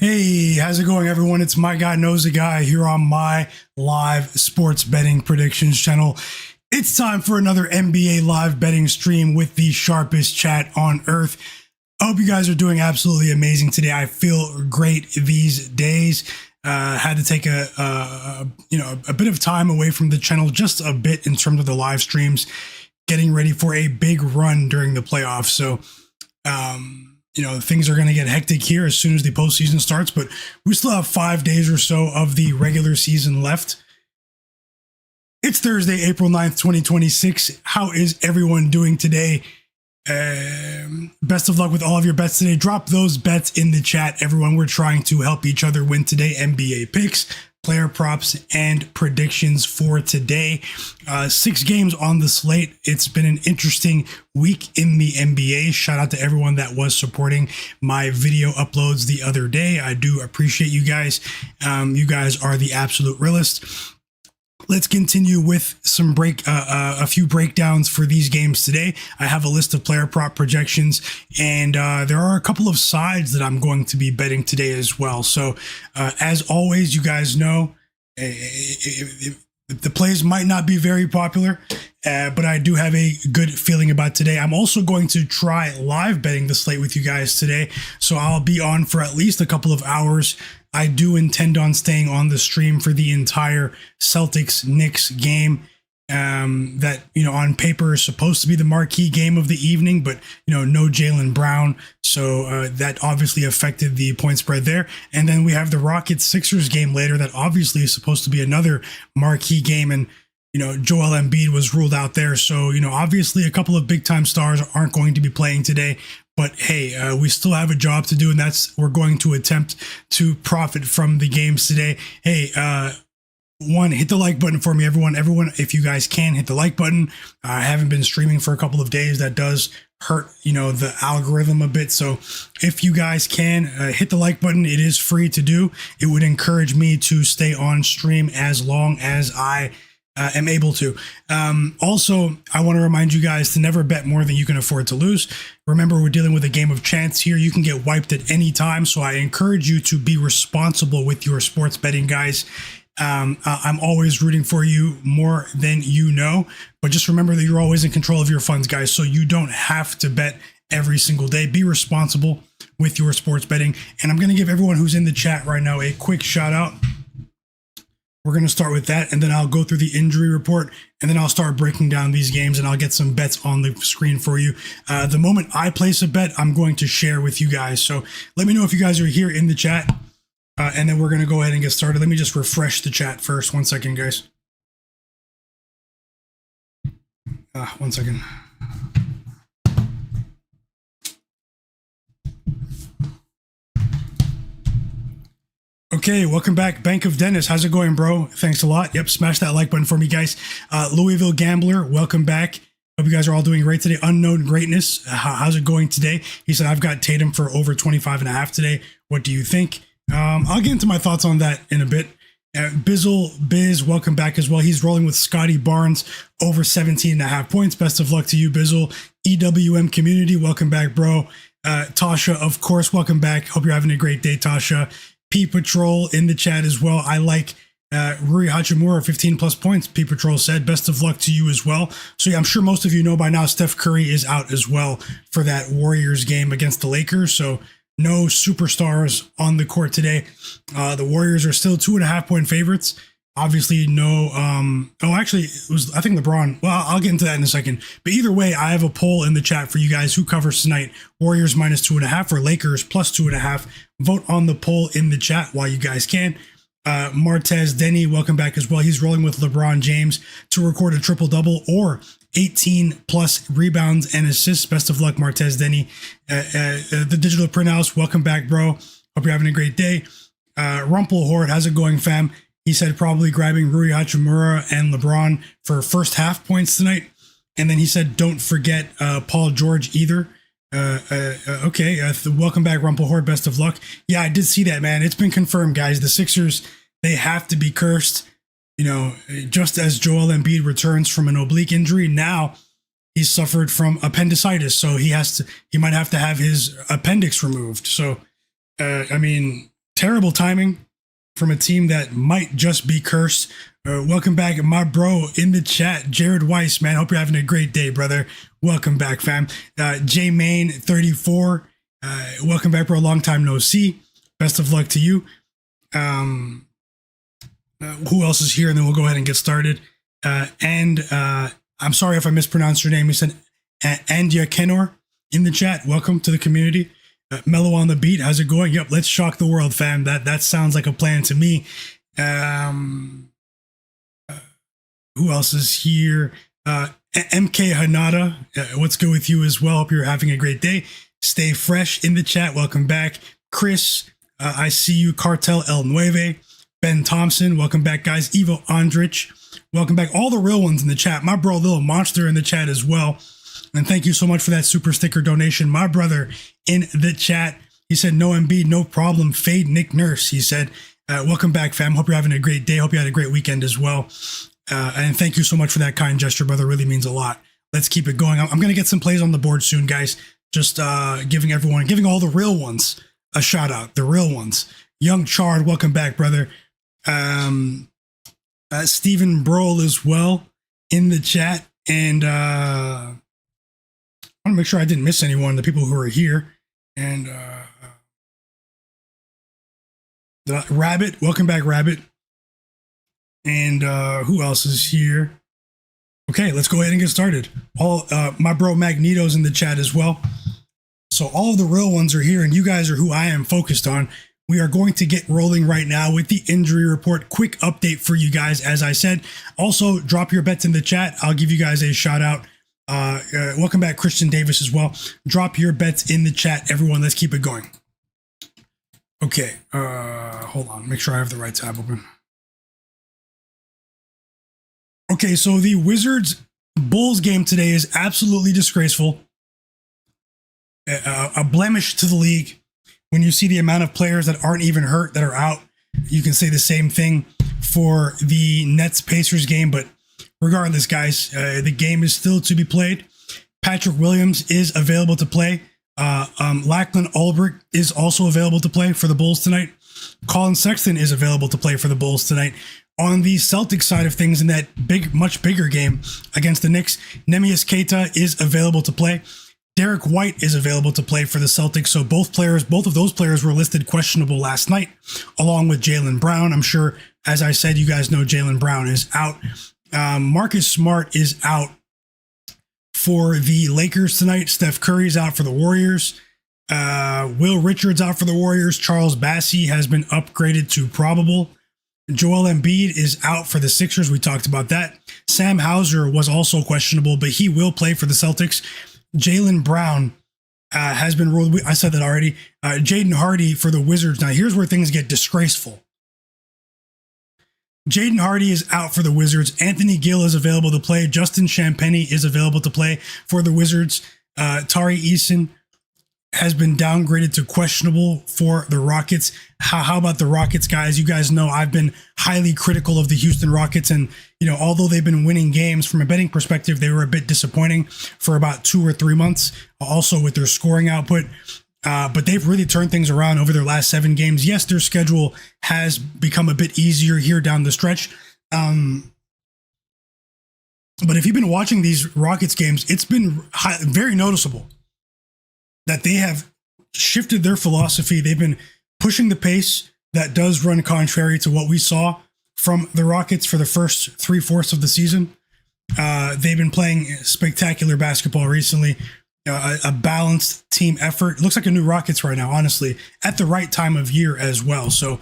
Hey, how's it going, everyone? It's My Guy Knows a Guy here on my live sports betting predictions channel. It's time for another NBA live betting stream with the sharpest chat on earth. I hope you guys are doing absolutely amazing today. I feel great these days. Had to take a bit of time away from the channel, just a bit in terms of the live streams, getting ready for a big run during the playoffs. So, things are going to get hectic here as soon as the postseason starts, but we still have 5 days or so of the regular season left. It's Thursday, April 9th, 2026. How is everyone doing today? Best of luck with all of your bets today. Drop those bets in the chat, everyone. We're trying to help each other win today. NBA picks, player props, and predictions for today. 6 games on the slate. It's been an interesting week in the NBA. Shout out to everyone that was supporting my video uploads the other day. I do appreciate you guys. You guys are the absolute realest. Let's continue with some a few breakdowns for these games today. I have a list of player prop projections, and there are a couple of sides that I'm going to be betting today as well. So, as always, you guys know the plays might not be very popular, but I do have a good feeling about today. I'm also going to try live betting the slate with you guys today, so I'll be on for at least a couple of hours. I do intend on staying on the stream for the entire Celtics-Knicks game that, on paper is supposed to be the marquee game of the evening, but, no Jalen Brown. So that obviously affected the point spread there. And then we have the Rockets-Sixers game later that obviously is supposed to be another marquee game. And, Joel Embiid was ruled out there. So, obviously a couple of big-time stars aren't going to be playing today. But hey, we still have a job to do, and we're going to attempt to profit from the games today. Hey, hit the like button for me, everyone. Everyone, if you guys can, hit the like button. I haven't been streaming for a couple of days. That does hurt, the algorithm a bit. So if you guys can, hit the like button. It is free to do. It would encourage me to stay on stream as long as I am able to. Also, I want to remind you guys to never bet more than you can afford to lose. Remember, we're dealing with a game of chance here. You can get wiped at any time, so I encourage you to be responsible with your sports betting, guys. I'm always rooting for you more than you know, but just remember that you're always in control of your funds, guys, so you don't have to bet every single day. Be responsible with your sports betting, and I'm going to give everyone who's in the chat right now a quick shout out. We're going to start with that, and then I'll go through the injury report, and then I'll start breaking down these games, and I'll get some bets on the screen for you. The moment I place a bet, I'm going to share with you guys. So let me know if you guys are here in the chat, and then we're going to go ahead and get started. Let me just refresh the chat first. 1 second, guys. 1 second. Okay, welcome back, Bank of Dennis. How's it going, bro? Thanks a lot. Yep, smash that like button for me, guys. Louisville Gambler, welcome back. Hope you guys are all doing great today. Unknown Greatness, how's it going today? He said, I've got Tatum for over 25.5 today. What do you think? I'll get into my thoughts on that in a bit. Biz, welcome back as well. He's rolling with Scottie Barnes over 17.5 points. Best of luck to you, Bizzle. EWM Community, welcome back, bro. Tasha, of course, welcome back. Hope you're having a great day, Tasha. P Patrol in the chat as well. I like Rui Hachimura, 15 plus points. P Patrol said, best of luck to you as well. So yeah, I'm sure most of you know by now, Steph Curry is out as well for that Warriors game against the Lakers. So no superstars on the court today. The Warriors are still 2.5 point favorites. Obviously, no. Actually, it was, I think, LeBron. Well, I'll get into that in a second. But either way, I have a poll in the chat for you guys. Who covers tonight? Warriors minus 2.5 or Lakers plus 2.5. Vote on the poll in the chat while you guys can. Martez Denny, welcome back as well. He's rolling with LeBron James to record a triple-double or 18 plus rebounds and assists. Best of luck, Martez Denny. The Digital Printhouse, welcome back, bro. Hope you're having a great day. Rumpel Horde, how's it going, fam? He said probably grabbing Rui Hachimura and LeBron for first half points tonight. And then he said, don't forget Paul George either. Okay. Welcome back, Rumpel Horde. Best of luck. Yeah, I did see that, man. It's been confirmed, guys. The Sixers, they have to be cursed. Just as Joel Embiid returns from an oblique injury, now he's suffered from appendicitis. So he might have to have his appendix removed. So, Terrible timing from a team that might just be cursed. Welcome back, my bro in the chat, Jared Weiss, man. Hope you're having a great day, brother. Welcome back, fam. J Main 34. Welcome back, bro. Long time no see. Best of luck to you. Who else is here? And then we'll go ahead and get started. I'm sorry if I mispronounced your name. You said Andya Kenor in the chat. Welcome to the community. Mellow on the beat. How's it going? Yep. Let's shock the world, fam. That sounds like a plan to me. Who else is here? MK Hanada. What's good with you as well? Hope you're having a great day. Stay fresh in the chat. Welcome back. Chris, I see you. Cartel El Nueve. Ben Thompson. Welcome back, guys. Evo Andrich. Welcome back. All the real ones in the chat. My bro, Little Monster in the chat as well. And thank you so much for that super sticker donation. My brother in the chat, he said, no Embiid, no problem. Fade Nick Nurse. He said, welcome back, fam. Hope you're having a great day. Hope you had a great weekend as well. And thank you so much for that kind gesture, brother. Really means a lot. Let's keep it going. I'm going to get some plays on the board soon, guys. Just giving all the real ones a shout out. The real ones. Young Chard, welcome back, brother. Stephen Broll as well in the chat. And I want to make sure I didn't miss anyone, the people who are here. And Rabbit, welcome back, Rabbit. And who else is here? Okay, let's go ahead and get started. All my bro Magneto's in the chat as well. So all of the real ones are here, and you guys are who I am focused on. We are going to get rolling right now with the injury report. Quick update for you guys, as I said. Also, drop your bets in the chat. I'll give you guys a shout out. Welcome back, Christian Davis as well. Drop your bets in the chat, everyone. Let's keep it going. Okay, hold on. Make sure I have the right tab open. Okay, so the Wizards-Bulls game today is absolutely disgraceful. A blemish to the league. When you see the amount of players that aren't even hurt, that are out, you can say the same thing for the Nets-Pacers game. But regardless, guys, the game is still to be played. Patrick Williams is available to play. Lachlan Ulbrich is also available to play for the Bulls tonight. Colin Sexton is available to play for the Bulls tonight. On the Celtics side of things, in that much bigger game against the Knicks, Neemias Queta is available to play. Derek White is available to play for the Celtics. So both of those players were listed questionable last night, along with Jaylen Brown. I'm sure, as I said, you guys know Jaylen Brown is out. Marcus Smart is out for the Lakers tonight. Steph Curry is out for the Warriors. Will Richards out for the Warriors. Charles Bassey has been upgraded to probable. Joel Embiid is out for the Sixers. We talked about that. Sam Hauser was also questionable, but he will play for the Celtics. Jaylen Brown has been ruled. I said that already. Jaden Hardy for the Wizards. Now, here's where things get disgraceful. Jaden Hardy is out for the Wizards. Anthony Gill is available to play. Justin Champagnie is available to play for the Wizards. Tari Eason has been downgraded to questionable for the Rockets. How about the Rockets, guys? You guys know I've been highly critical of the Houston Rockets, and although they've been winning games from a betting perspective, they were a bit disappointing for about 2 or 3 months, also with their scoring output. But they've really turned things around over their last 7 games. Yes, their schedule has become a bit easier here down the stretch. But if you've been watching these Rockets games, it's been very noticeable that they have shifted their philosophy. They've been pushing the pace that does run contrary to what we saw from the Rockets for the first 3/4 of the season. They've been playing spectacular basketball recently, a balanced team effort. It looks like a new Rockets right now, honestly, at the right time of year as well. So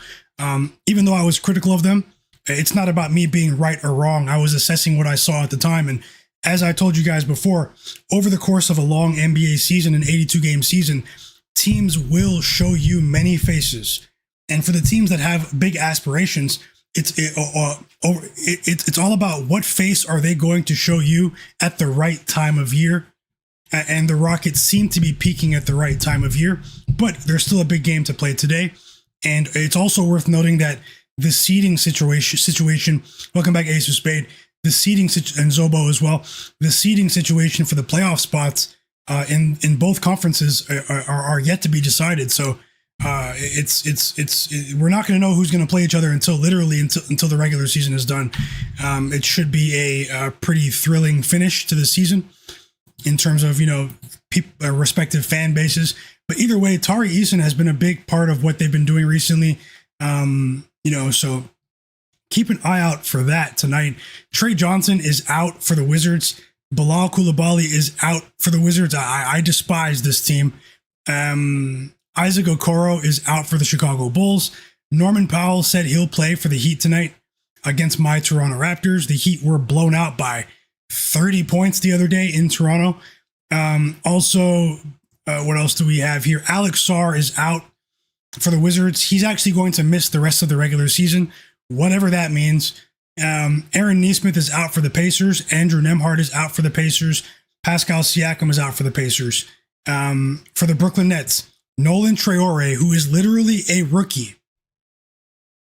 even though I was critical of them, it's not about me being right or wrong. I was assessing what I saw at the time. And as I told you guys before, over the course of a long NBA season, an 82-game season, teams will show you many faces. And for the teams that have big aspirations, it's all about what face are they going to show you at the right time of year. And the Rockets seem to be peaking at the right time of year, but there's still a big game to play today. And it's also worth noting that the seeding situation, welcome back Ace of Spade, the seeding and Zobo as well, the seeding situation for the playoff spots in both conferences are yet to be decided. So We're not going to know who's going to play each other until the regular season is done. It should be a pretty thrilling finish to the season in terms of, respective fan bases. But either way, Tari Eason has been a big part of what they've been doing recently. So keep an eye out for that tonight. Trey Johnson is out for the Wizards. Bilal Coulibaly is out for the Wizards. I despise this team. Isaac Okoro is out for the Chicago Bulls. Norman Powell said he'll play for the Heat tonight against my Toronto Raptors. The Heat were blown out by 30 points the other day in Toronto. What else do we have here? Alex Sarr is out for the Wizards. He's actually going to miss the rest of the regular season, whatever that means. Aaron Nesmith is out for the Pacers. Andrew Nembhard is out for the Pacers. Pascal Siakam is out for the Pacers. For the Brooklyn Nets, Nolan Traore, who is literally a rookie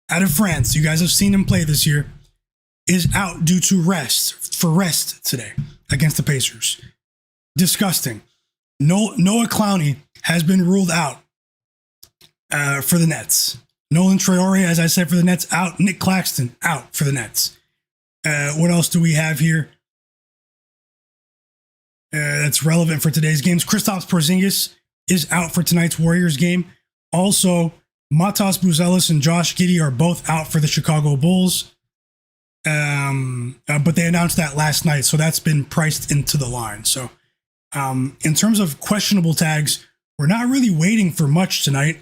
out of France, you guys have seen him play this year, is out due to rest today against the Pacers. Disgusting. Noah Clowney has been ruled out for the Nets. Nolan Traore, as I said, for the Nets, out. Nick Claxton, out for the Nets. What else do we have here that's relevant for today's games? Kristaps Porzingis is out for tonight's Warriors game. Also, Matas Buzelis and Josh Giddey are both out for the Chicago Bulls. But they announced that last night, so that's been priced into the line. So in terms of questionable tags, we're not really waiting for much tonight.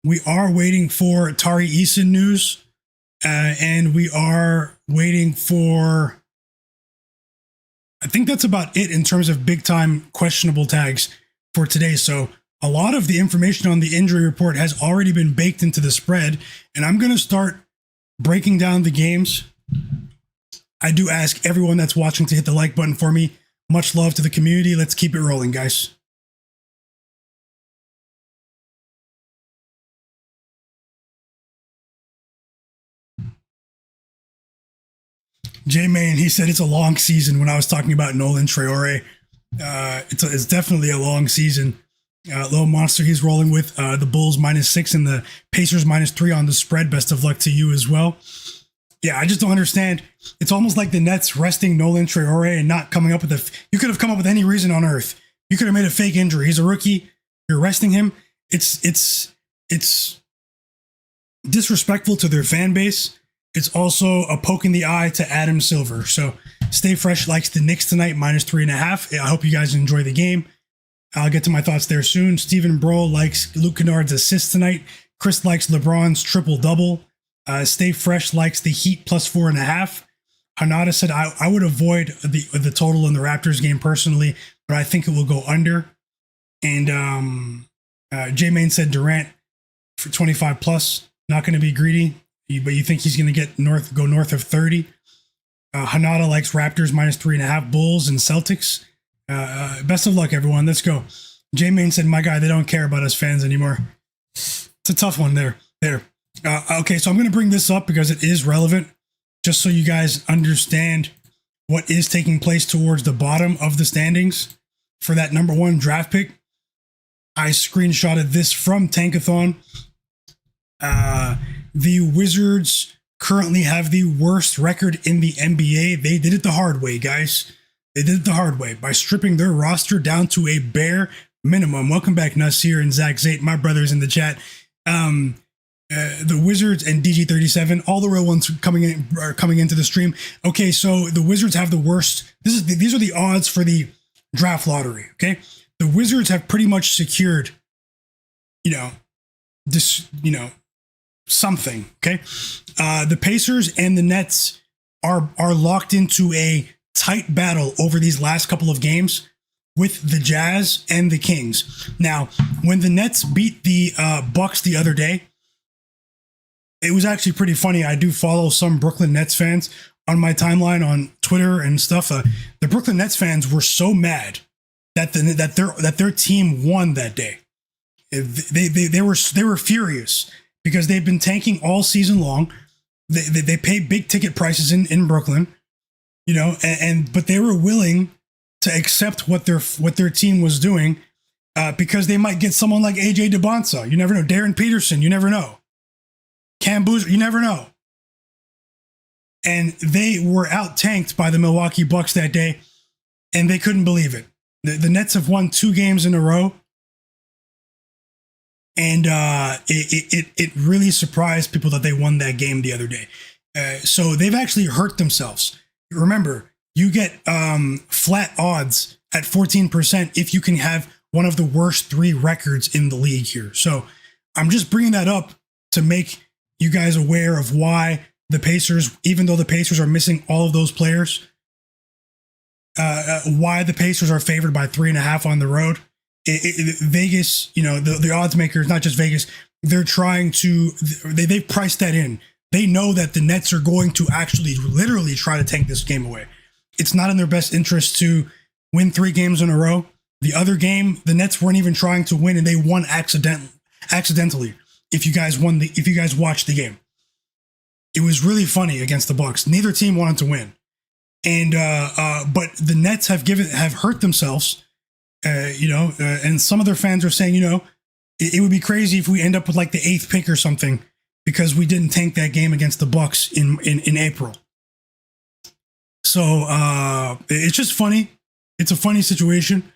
We are waiting for Tari Eason news, and we are waiting for, I think that's about it in terms of big time questionable tags for today. So a lot of the information on the injury report has already been baked into the spread, and I'm going to start breaking down the games. I do ask everyone that's watching to hit the like button for me. Much love to the community. Let's keep it rolling, guys. J-Main, he said it's a long season when I was talking about Nolan Traore. It's definitely a long season. Little Monster, he's rolling with the Bulls -6 and the Pacers -3 on the spread. Best of luck to you as well. Yeah, I just don't understand. It's almost like the Nets resting Nolan Traore and not coming up with you could have come up with any reason on earth. You could have made a fake injury. He's a rookie. You're resting him. It's disrespectful to their fan base. It's also a poke in the eye to Adam Silver. So Stay Fresh likes the Knicks tonight, -3.5. I hope you guys enjoy the game. I'll get to my thoughts there soon. Stephen Bro likes Luke Kennard's assist tonight. Chris likes LeBron's triple-double. Stay Fresh likes the Heat +4.5. Hanada said, I would avoid the total in the Raptors game personally, but I think it will go under. And J-Main said Durant for 25+. Not going to be greedy, but you think he's going to go north of 30. Hanada likes Raptors -3.5, Bulls and Celtics. Best of luck, everyone. Let's go. J-Main said, my guy, they don't care about us fans anymore. It's a tough one there. Okay, so I'm going to bring this up because it is relevant, just so you guys understand what is taking place towards the bottom of the standings for that number 1 draft pick. I screenshotted this from Tankathon. The Wizards currently have the worst record in the NBA. They did it the hard way, guys. They did it the hard way by stripping their roster down to a bare minimum. Welcome back, Nasir and Zach Zate, my brothers in the chat. The Wizards and DG37, all the real ones coming into the stream. Okay, so the Wizards have the worst. These are the odds for the draft lottery. Okay, the Wizards have pretty much secured, something. Okay, the Pacers and the Nets are locked into a tight battle over these last couple of games with the Jazz and the Kings. Now, when the Nets beat the Bucks the other day, it was actually pretty funny. I do follow some Brooklyn Nets fans on my timeline on Twitter and stuff. The Brooklyn Nets fans were so mad that their team won that day. They were furious because they've been tanking all season long. They pay big ticket prices in Brooklyn, but they were willing to accept what their team was doing because they might get someone like AJ DeBonsa. You never know. Darren Peterson, you never know. Cam Boozer, you never know. And they were out-tanked by the Milwaukee Bucks that day, and they couldn't believe it. The Nets have won 2 games in a row, and it really surprised people that they won that game the other day. So they've actually hurt themselves. Remember, you get flat odds at 14% if you can have one of the worst 3 records in the league here. So I'm just bringing that up to make you guys aware of why the Pacers, even though the Pacers are missing all of those players, why the Pacers are favored by 3.5 on the road. Vegas, the odds makers, not just Vegas, they're trying to, they've priced that in. They know that the Nets are going to actually literally try to tank this game away. It's not in their best interest to win 3 games in a row. The other game, the Nets weren't even trying to win, and they won accidentally. If you guys watched the game, it was really funny against the Bucks. Neither team wanted to win, and but the Nets have hurt themselves. And some of their fans are saying, it would be crazy if we end up with like the 8th pick or something because we didn't tank that game against the Bucks in April. So it's just funny. It's a funny situation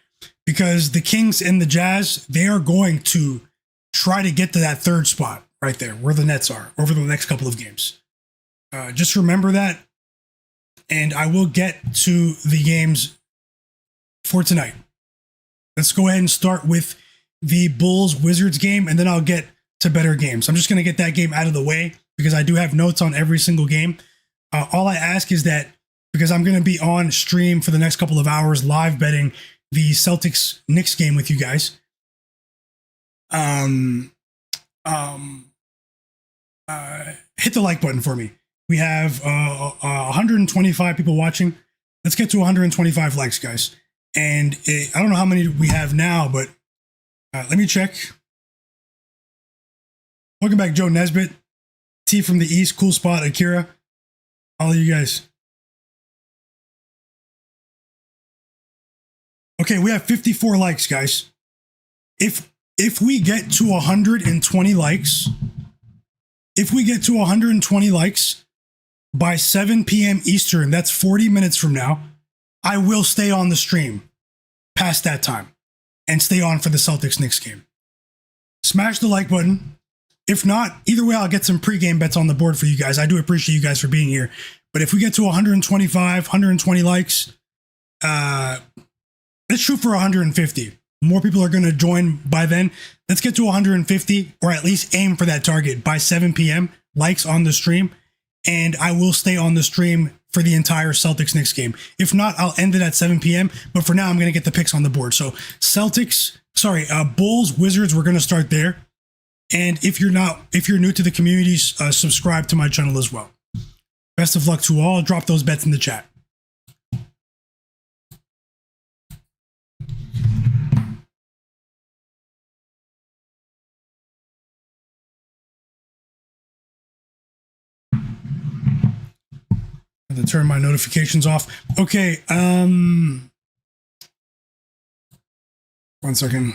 because the Kings and the Jazz, they are going to try to get to that 3rd spot right there where the Nets are over the next couple of games. Just remember that. And I will get to the games for tonight. Let's go ahead and start with the Bulls-Wizards game, and then I'll get to better games. I'm just going to get that game out of the way because I do have notes on every single game. All I ask is that because I'm going to be on stream for the next couple of hours live betting the Celtics-Knicks game with you guys. Hit the like button for me. We have 125 people watching. Let's get to 125 likes, guys. And I don't know how many we have now, but let me check. Welcome back, Joe Nesbitt. T from the East, cool spot, Akira. All of you guys. Okay, we have 54 likes, guys. If we get to 120 likes, by 7 p.m. Eastern, that's 40 minutes from now, I will stay on the stream past that time and stay on for the Celtics-Knicks game. Smash the like button. If not, either way, I'll get some pregame bets on the board for you guys. I do appreciate you guys for being here. But if we get to 125, 120 likes, let's shoot for 150. More people are going to join by then. Let's get to 150, or at least aim for that target by 7 p.m. likes on the stream. And I will stay on the stream for the entire Celtics-Knicks game. If not, I'll end it at 7 p.m. But for now, I'm going to get the picks on the board. So Bulls, Wizards, we're going to start there. And if you're new to the communities, subscribe to my channel as well. Best of luck to all. Drop those bets in the chat. To turn my notifications off. Okay, 1 second.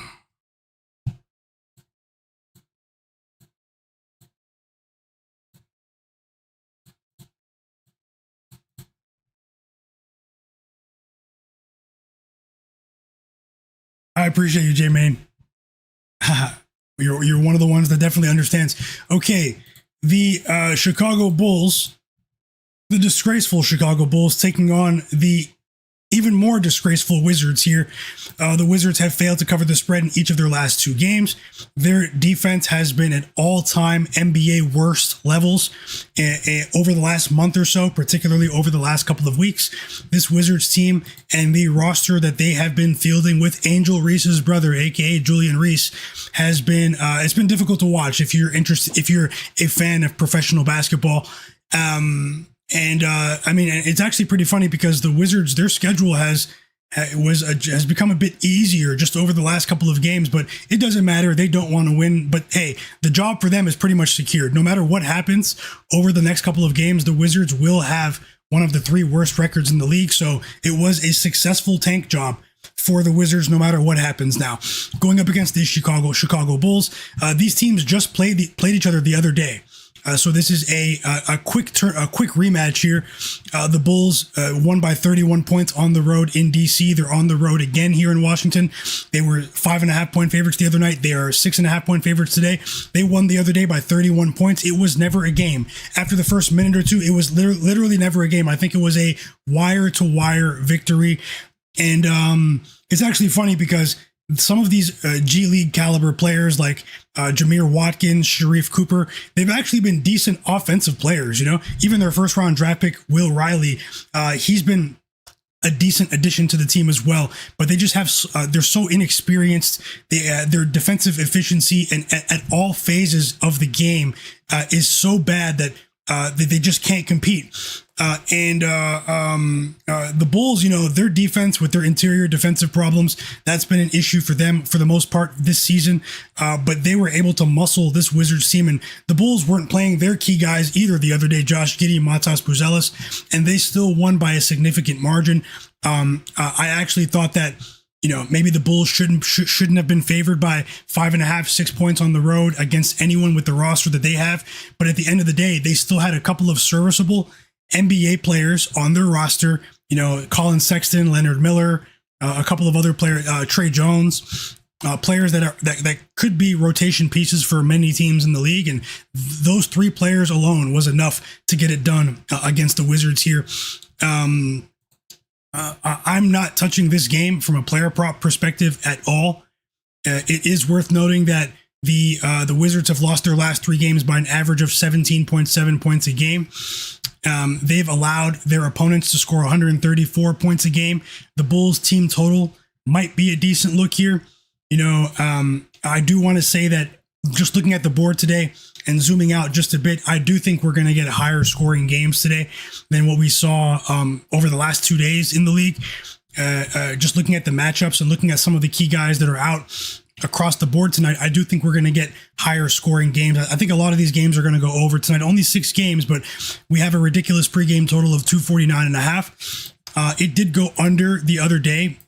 I appreciate you, J-Main. You're one of the ones that definitely understands. Okay, the Chicago Bulls, the disgraceful Chicago Bulls, taking on the even more disgraceful Wizards here. The Wizards have failed to cover the spread in each of their last 2 games. Their defense has been at all-time NBA worst levels over the last month or so, particularly over the last couple of weeks. This Wizards team and the roster that they have been fielding with Angel Reese's brother, aka Julian Reese, has been it's been difficult to watch if you're interested, if you're a fan of professional basketball. It's actually pretty funny because the Wizards, their schedule has become a bit easier just over the last couple of games, but it doesn't matter. They don't want to win, but hey, the job for them is pretty much secured. No matter what happens over the next couple of games, the Wizards will have one of the 3 worst records in the league. So it was a successful tank job for the Wizards no matter what happens now. Going up against the Chicago Bulls, these teams just played each other the other day. So this is a quick rematch here. The Bulls won by 31 points on the road in DC. They're on the road again here in Washington. They were 5.5 point favorites the other night. They are 6.5 point favorites today. They won the other day by 31 points. It was never a game. After the first minute or two, it was literally never a game. I think it was a wire-to-wire victory. And it's actually funny because some of these G League caliber players like Jameer Watkins, Sharif Cooper, they've actually been decent offensive players, even their first round draft pick, Will Riley, he's been a decent addition to the team as well, but they just have, they're so inexperienced. Their defensive efficiency and at all phases of the game is so bad that they just can't compete. The Bulls, their defense with their interior defensive problems, that's been an issue for them for the most part this season. But they were able to muscle this Wizards team, and the Bulls weren't playing their key guys either the other day, Josh Giddey and Matas Buzelis, and they still won by a significant margin. I actually thought that maybe the Bulls shouldn't have been favored by 5.5, 6 points on the road against anyone with the roster that they have. But at the end of the day, they still had a couple of serviceable NBA players on their roster. Colin Sexton, Leonard Miller, a couple of other players, Trey Jones, players that could be rotation pieces for many teams in the league. And those three players alone was enough to get it done against the Wizards here. I'm not touching this game from a player prop perspective at all. It is worth noting that the Wizards have lost their last 3 games by an average of 17.7 points a game. They've allowed their opponents to score 134 points a game. The Bulls team total might be a decent look here. I do want to say that just looking at the board today and zooming out just a bit, I do think we're going to get higher scoring games today than what we saw over the last 2 days in the league. Just looking at the matchups and looking at some of the key guys that are out across the board tonight, I do think we're going to get higher scoring games. I think a lot of these games are going to go over tonight. Only 6 games, but we have a ridiculous pregame total of 249.5. It did go under the other day,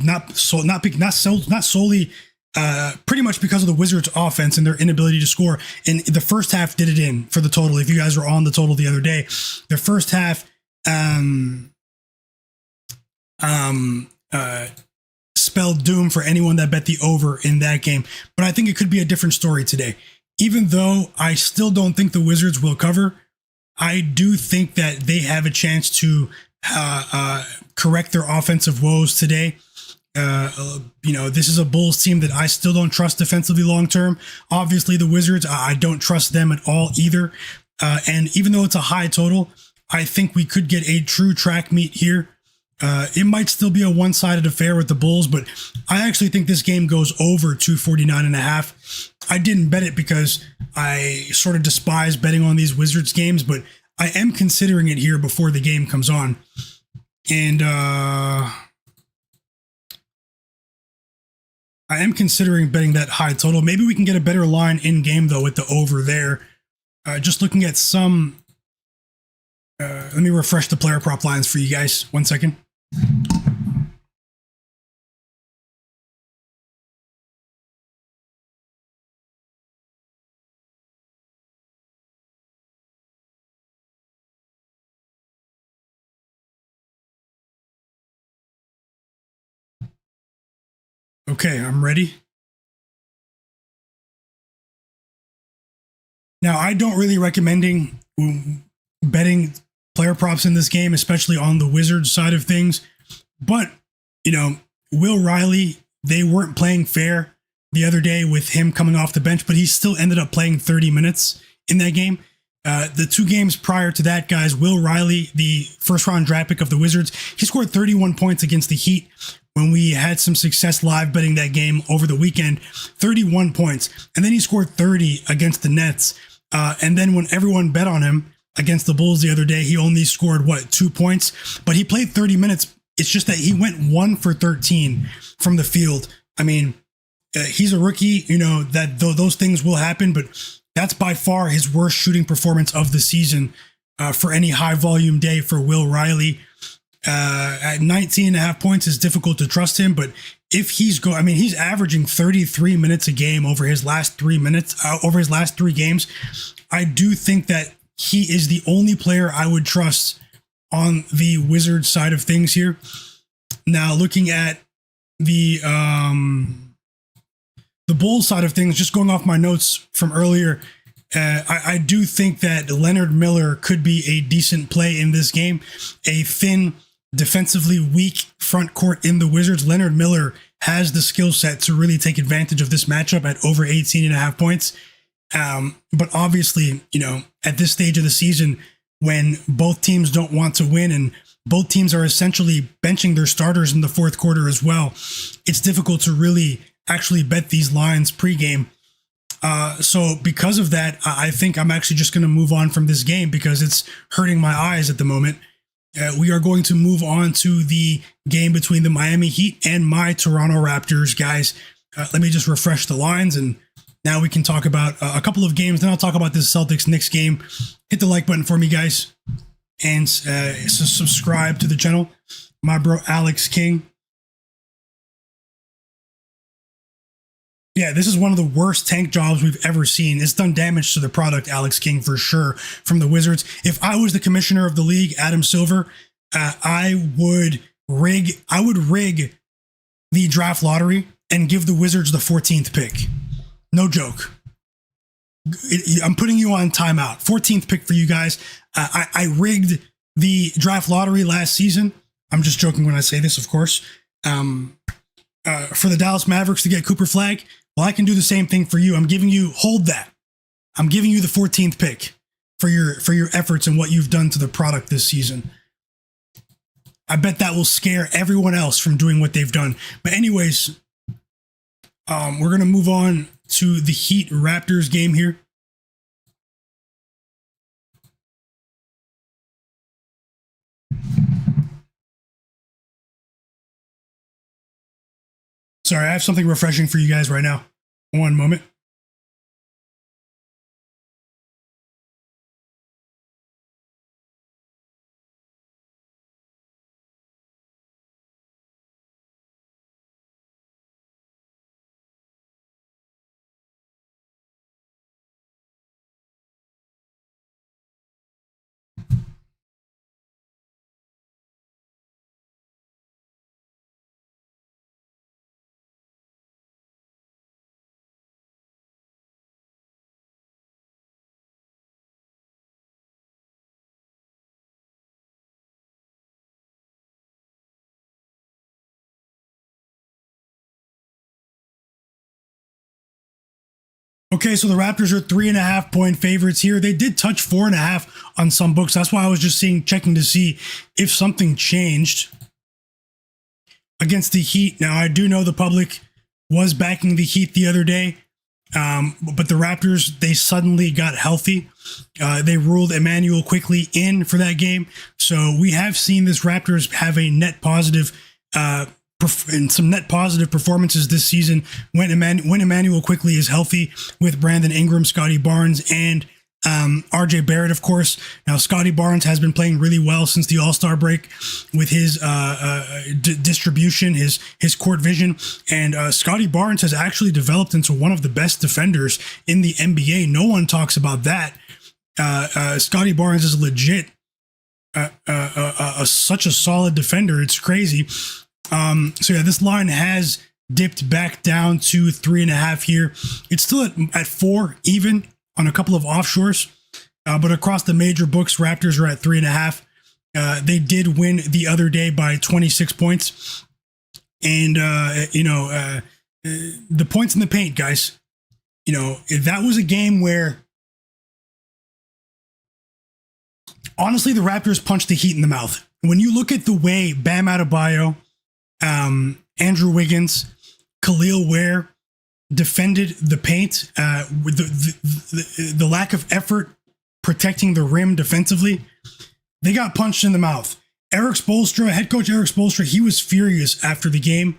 not solely. Pretty much because of the Wizards offense and their inability to score. And the first half did it in for the total. If you guys were on the total the other day, the first half spelled doom for anyone that bet the over in that game. But I think it could be a different story today. Even though I still don't think the Wizards will cover, I do think that they have a chance to correct their offensive woes today. This is a Bulls team that I still don't trust defensively long-term. Obviously, the Wizards, I don't trust them at all either. And even though it's a high total, I think we could get a true track meet here. It might still be a one-sided affair with the Bulls, but I actually think this game goes over 249.5. I didn't bet it because I sort of despise betting on these Wizards games, but I am considering it here before the game comes on. And I am considering betting that high total. Maybe we can get a better line in game though with the over there. Just looking at some, let me refresh the player prop lines for you guys. 1 second. Okay, I'm ready. Now, I don't really recommend betting player props in this game, especially on the Wizards side of things. But, Will Riley, they weren't playing fair the other day with him coming off the bench, but he still ended up playing 30 minutes in that game. The 2 games prior to that, guys, Will Riley, the first round draft pick of the Wizards, he scored 31 points against the Heat when we had some success live betting that game over the weekend. 31 points. And then he scored 30 against the Nets. And then when everyone bet on him against the Bulls the other day, he only scored, 2 points? But he played 30 minutes. It's just that he went 1 for 13 from the field. I mean, he's a rookie, that those things will happen, but that's by far his worst shooting performance of the season for any high volume day for Will Riley. At 19 and a half points, it's difficult to trust him, but if he's he's averaging 33 minutes a game over his last 3 games. I do think that he is the only player I would trust on the Wizards side of things here. Now, looking at the Bulls side of things, just going off my notes from earlier, I do think that Leonard Miller could be a decent play in this game. A thin, defensively weak front court in the Wizards. Leonard Miller has the skill set to really take advantage of this matchup at over 18 and a half points. But obviously, at this stage of the season, when both teams don't want to win and both teams are essentially benching their starters in the fourth quarter as well, it's difficult to really actually bet these lines pregame. So because of that, I think I'm actually just going to move on from this game because it's hurting my eyes at the moment. We are going to move on to the game between the Miami Heat and my Toronto Raptors, guys. Let me just refresh the lines, and now we can talk about a couple of games. Then I'll talk about this Celtics-Knicks game. Hit the like button for me, guys, and subscribe to the channel. My bro, Alex King. Yeah, this is one of the worst tank jobs we've ever seen. It's done damage to the product, Alex King, for sure, from the Wizards. If I was the commissioner of the league, Adam Silver, I would rig the draft lottery and give the Wizards the 14th pick. No joke. I'm putting you on timeout. 14th pick for you guys. I rigged the draft lottery last season. I'm just joking when I say this, of course. For the Dallas Mavericks to get Cooper Flag. Well, I can do the same thing for you. I'm giving you the 14th pick for your efforts and what you've done to the product this season. I bet that will scare everyone else from doing what they've done. But anyways, we're going to move on to the Heat Raptors game here. Sorry, I have something refreshing for you guys right now. One moment. Okay, so the Raptors are 3.5 point favorites here. They did touch 4.5 on some books. That's why I was just checking to see if something changed against the Heat. Now, I do know the public was backing the Heat the other day, but the Raptors, they suddenly got healthy. They ruled Emmanuel Quickley in for that game. So we have seen this Raptors have a net positive and some net positive performances this season when Emmanuel Quickley is healthy, with Brandon Ingram, Scottie Barnes, and RJ Barrett, of course. Now, Scottie Barnes has been playing really well since the All-Star break with his distribution, his court vision, and Scottie Barnes has actually developed into one of the best defenders in the NBA. No one talks about that. Scottie Barnes is legit such a solid defender. It's crazy. So yeah, this line has dipped back down to 3.5 here. It's still at 4 even on a couple of offshores, but across the major books, Raptors are at 3.5. They did win the other day by 26 points, and the points in the paint, guys. If that was a game where, honestly, the Raptors punched the Heat in the mouth. When you look at the way Bam Adebayo, Andrew Wiggins, Khalil Ware defended the paint, with the lack of effort protecting the rim defensively, they got punched in the mouth. Eric Spoelstra, head coach Eric Spoelstra, he was furious after the game.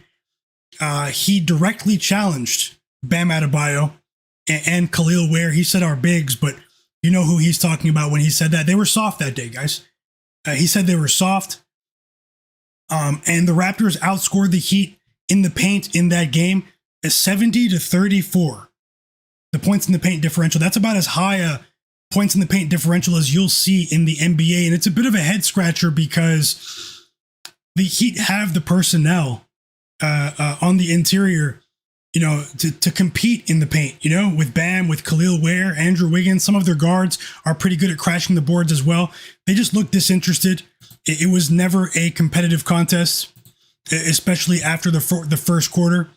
He directly challenged Bam Adebayo and Khalil Ware. He said our bigs, but you know who he's talking about when he said that. They were soft that day, guys. He said they were soft. And the Raptors outscored the Heat in the paint in that game as 70-34. The points in the paint differential, that's about as high a points in the paint differential as you'll see in the NBA. And it's a bit of a head scratcher because the Heat have the personnel on the interior, to compete in the paint, with Bam, with Khalil Ware, Andrew Wiggins. Some of their guards are pretty good at crashing the boards as well. They just look disinterested. It was never a competitive contest, especially after the first quarter.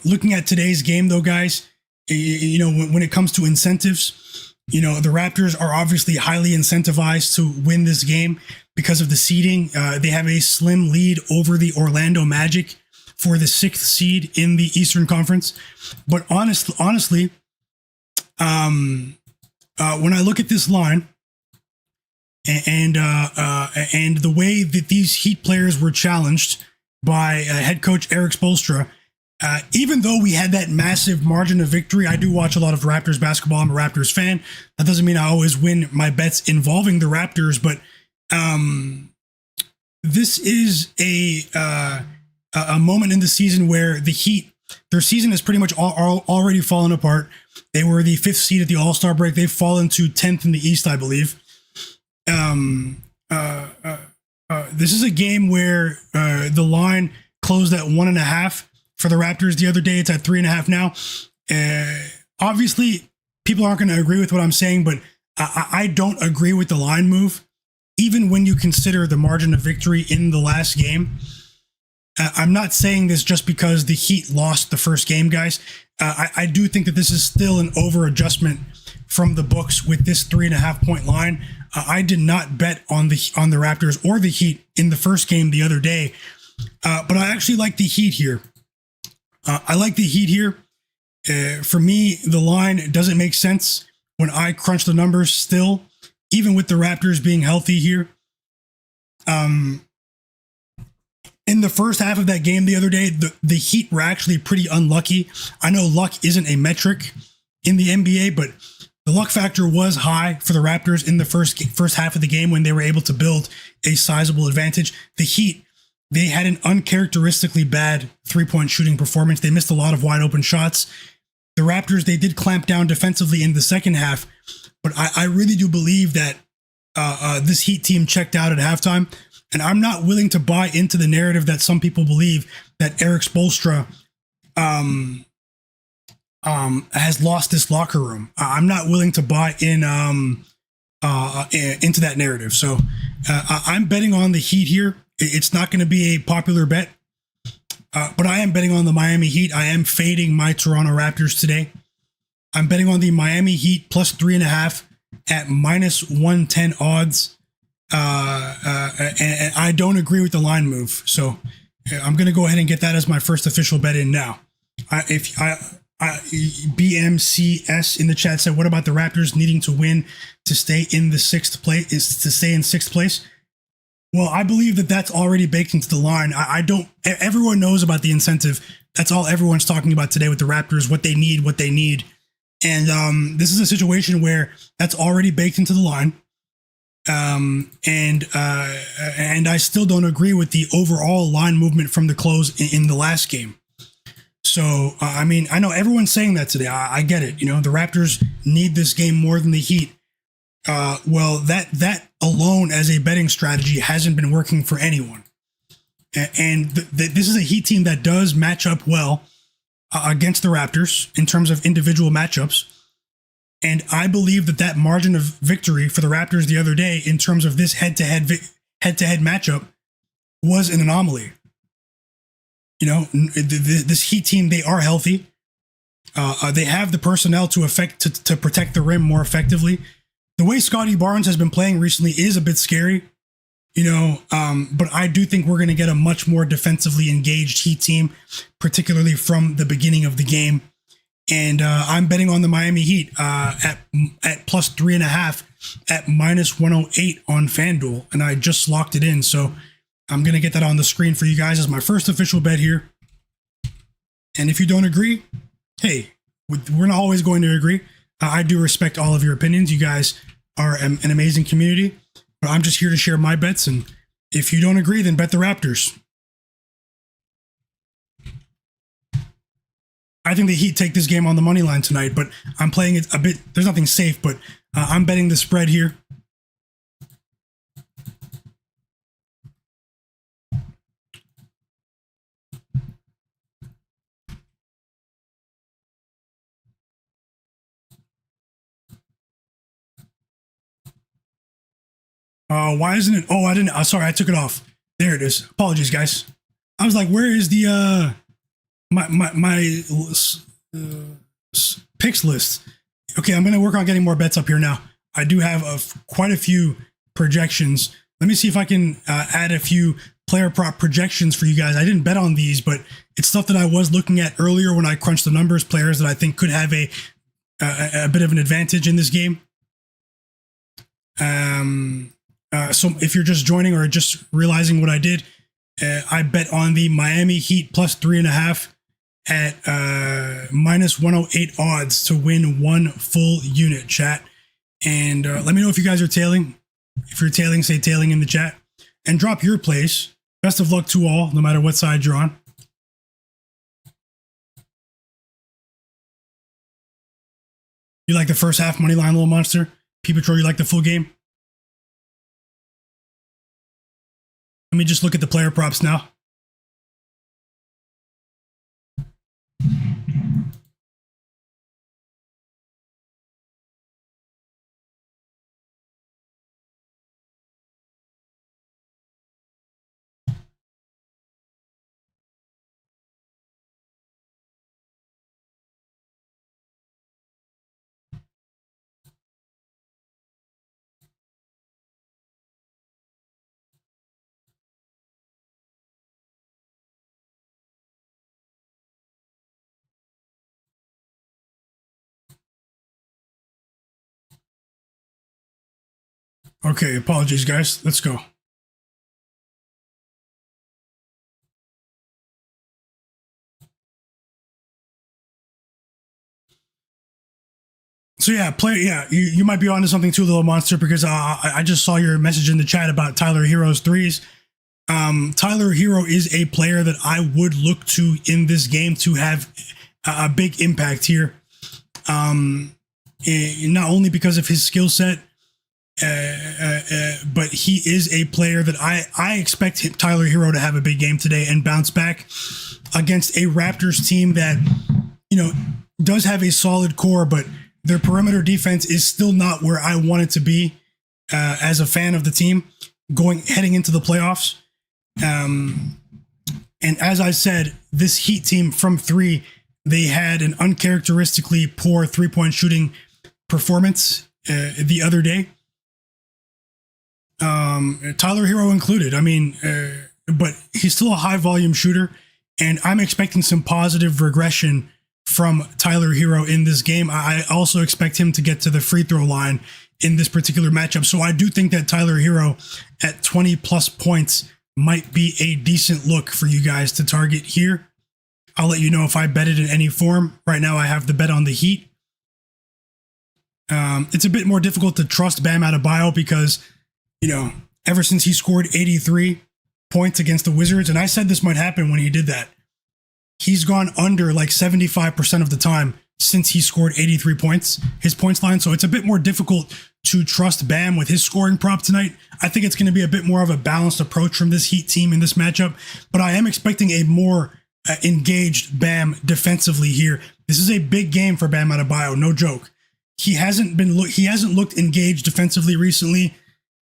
Looking at today's game, though, guys, when it comes to incentives, the Raptors are obviously highly incentivized to win this game because of the seeding. They have a slim lead over the Orlando Magic for the 6th seed in the Eastern Conference. But honestly, when I look at this line and the way that these Heat players were challenged by head coach Erik Spoelstra, even though we had that massive margin of victory, I do watch a lot of Raptors basketball. I'm a Raptors fan. That doesn't mean I always win my bets involving the Raptors, but this is a moment in the season where the Heat, their season has pretty much already fallen apart. They were the 5th seed at the All-Star break. They've fallen to 10th in the East, I believe. This is a game where the line closed at 1.5 for the Raptors the other day. It's at 3.5 now. Obviously, people aren't going to agree with what I'm saying, but I don't agree with the line move, even when you consider the margin of victory in the last game. I'm not saying this just because the Heat lost the first game, guys. I do think that this is still an over adjustment from the books with this 3.5 point line. I did not bet on the Raptors or the Heat in the first game the other day, but I actually like the Heat here. I like the Heat here. For me, the line doesn't make sense when I crunch the numbers still, even with the Raptors being healthy here. In the first half of that game the other day, the Heat were actually pretty unlucky. I know luck isn't a metric in the NBA, but the luck factor was high for the Raptors in the first half of the game when they were able to build a sizable advantage. The Heat, they had an uncharacteristically bad three-point shooting performance. They missed a lot of wide open shots. The Raptors, they did clamp down defensively in the second half, but I really do believe that this Heat team checked out at halftime. And I'm not willing to buy into the narrative that some people believe that Erik Spoelstra has lost this locker room. I'm not willing to buy in into that narrative. So I'm betting on the Heat here. It's not going to be a popular bet, but I am betting on the Miami Heat. I am fading my Toronto Raptors today. I'm betting on the Miami Heat plus 3.5 at minus 110 odds. And I don't agree with the line move. So I'm going to go ahead and get that as my first official bet in now. BMCS in the chat said, what about the Raptors needing to win to stay in the 6th place? Is to stay in 6th place? Well, I believe that that's already baked into the line. Everyone knows about the incentive. That's all everyone's talking about today with the Raptors, what they need. And this is a situation where that's already baked into the line. And I still don't agree with the overall line movement from the close in the last game. So, I mean, I know everyone's saying that today. I get it. The Raptors need this game more than the Heat. Well, that alone as a betting strategy hasn't been working for anyone. And this is a Heat team that does match up well against the Raptors in terms of individual matchups. And I believe that margin of victory for the Raptors the other day in terms of this head-to-head matchup was an anomaly. This Heat team, they are healthy. They have the personnel to protect the rim more effectively. The way Scottie Barnes has been playing recently is a bit scary, but I do think we're going to get a much more defensively engaged Heat team, particularly from the beginning of the game. And I'm betting on the Miami Heat at plus 3.5 at minus 108 on FanDuel. And I just locked it in. So I'm going to get that on the screen for you guys as my first official bet here. And if you don't agree, hey, we're not always going to agree. I do respect all of your opinions. You guys are an amazing community. But I'm just here to share my bets. And If you don't agree, then bet the Raptors. I think the Heat take this game on the money line tonight, but I'm playing it a bit. There's nothing safe, but I'm betting the spread here. Why isn't it? Oh, I didn't. Sorry, I took it off. There it is. Apologies, guys. I was like, where is the my picks list? Okay, I'm gonna work on getting more bets up here now. I do have quite a few projections. Let me see if I can add a few player prop projections for you guys. I didn't bet on these, but it's stuff that I was looking at earlier when I crunched the numbers. Players that I think could have a bit of an advantage in this game. So if you're just joining or just realizing what I did, I bet on the Miami Heat plus 3.5 at minus 108 odds to win one full unit, chat. And let me know if you guys are tailing. If you're tailing, say tailing in the chat. And drop your place. Best of luck to all, no matter what side you're on. You like the first half money line, little monster? P-Patrol, you like the full game? Let me just look at the player props now. Okay, apologies, guys. Let's go. So yeah, you might be onto something too, little monster, because I just saw your message in the chat about Tyler Herro's threes. Tyler Herro is a player that I would look to in this game to have a big impact here. Not only because of his skill set, but he is a player that I expect Tyler Herro to have a big game today and bounce back against a Raptors team that, does have a solid core, but their perimeter defense is still not where I want it to be as a fan of the team heading into the playoffs. And as I said, this Heat team from three, they had an uncharacteristically poor three-point shooting performance the other day. Tyler Herro included. I mean, but he's still a high volume shooter, and I'm expecting some positive regression from Tyler Herro in this game. I also expect him to get to the free throw line in this particular matchup. So I do think that Tyler Herro at 20 plus points might be a decent look for you guys to target here. I'll let you know if I bet it in any form. Right now I have the bet on the Heat. It's a bit more difficult to trust Bam Adebayo because, ever since he scored 83 points against the Wizards, and I said this might happen when he did that, he's gone under like 75% of the time since he scored 83 points, his points line. So it's a bit more difficult to trust Bam with his scoring prop tonight. I think it's going to be a bit more of a balanced approach from this Heat team in this matchup, but I am expecting a more engaged Bam defensively here. This is a big game for Bam Adebayo, no joke. He hasn't looked engaged defensively recently,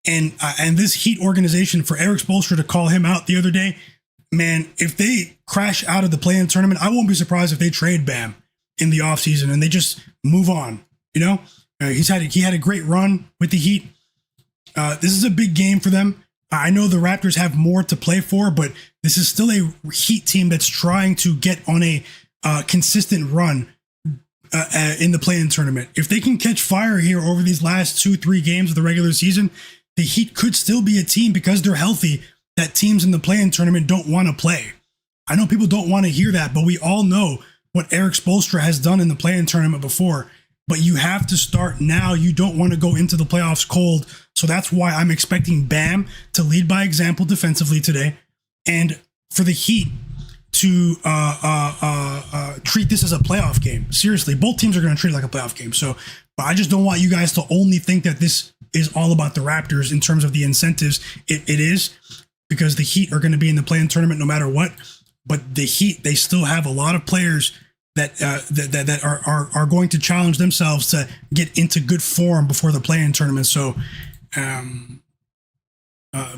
and this Heat organization, for Eric Spoelstra to call him out the other day, man, if they crash out of the play-in tournament, I won't be surprised if they trade Bam in the offseason and they just move on. He had a great run with the Heat. This is a big game for them. I know the Raptors have more to play for, but this is still a Heat team that's trying to get on a consistent run in the play-in tournament. If they can catch fire here over these last 2-3 games of the regular season, the Heat could still be a team, because they're healthy, that teams in the play-in tournament don't want to play. I know people don't want to hear that, but we all know what Eric Spoelstra has done in the play-in tournament before. but you have to start now. You don't want to go into the playoffs cold. So that's why I'm expecting Bam to lead by example defensively today, and for the Heat to treat this as a playoff game. Seriously, both teams are going to treat it like a playoff game. So, but I just don't want you guys to only think that this is all about the Raptors in terms of the incentives. It is, because the Heat are going to be in the play-in tournament no matter what. But the Heat, they still have a lot of players that are going to challenge themselves to get into good form before the play-in tournament. So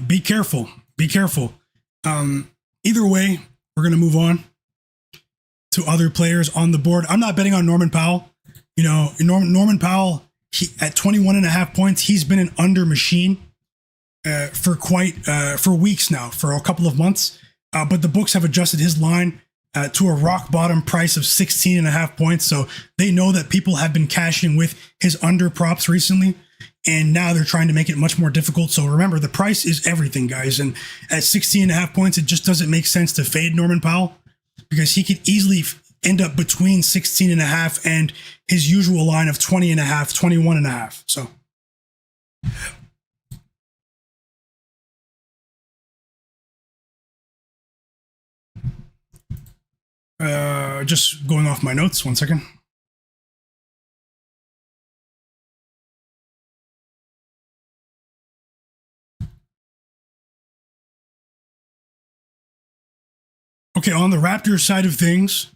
be careful. Be careful. Either way, we're going to move on to other players on the board. I'm not betting on Norman Powell. You know, Norman Powell, at 21.5 points, he's been an under machine for weeks now, for a couple of months. But the books have adjusted his line to a rock bottom price of 16.5 points. So they know that people have been cashing with his under props recently, and now they're trying to make it much more difficult. So remember, the price is everything, guys. And at 16.5 points, it just doesn't make sense to fade Norman Powell, because he could easily end up between 16.5 and his usual line of 20.5, 21.5. So just going off my notes, 1 second. Okay, on the Raptors side of things,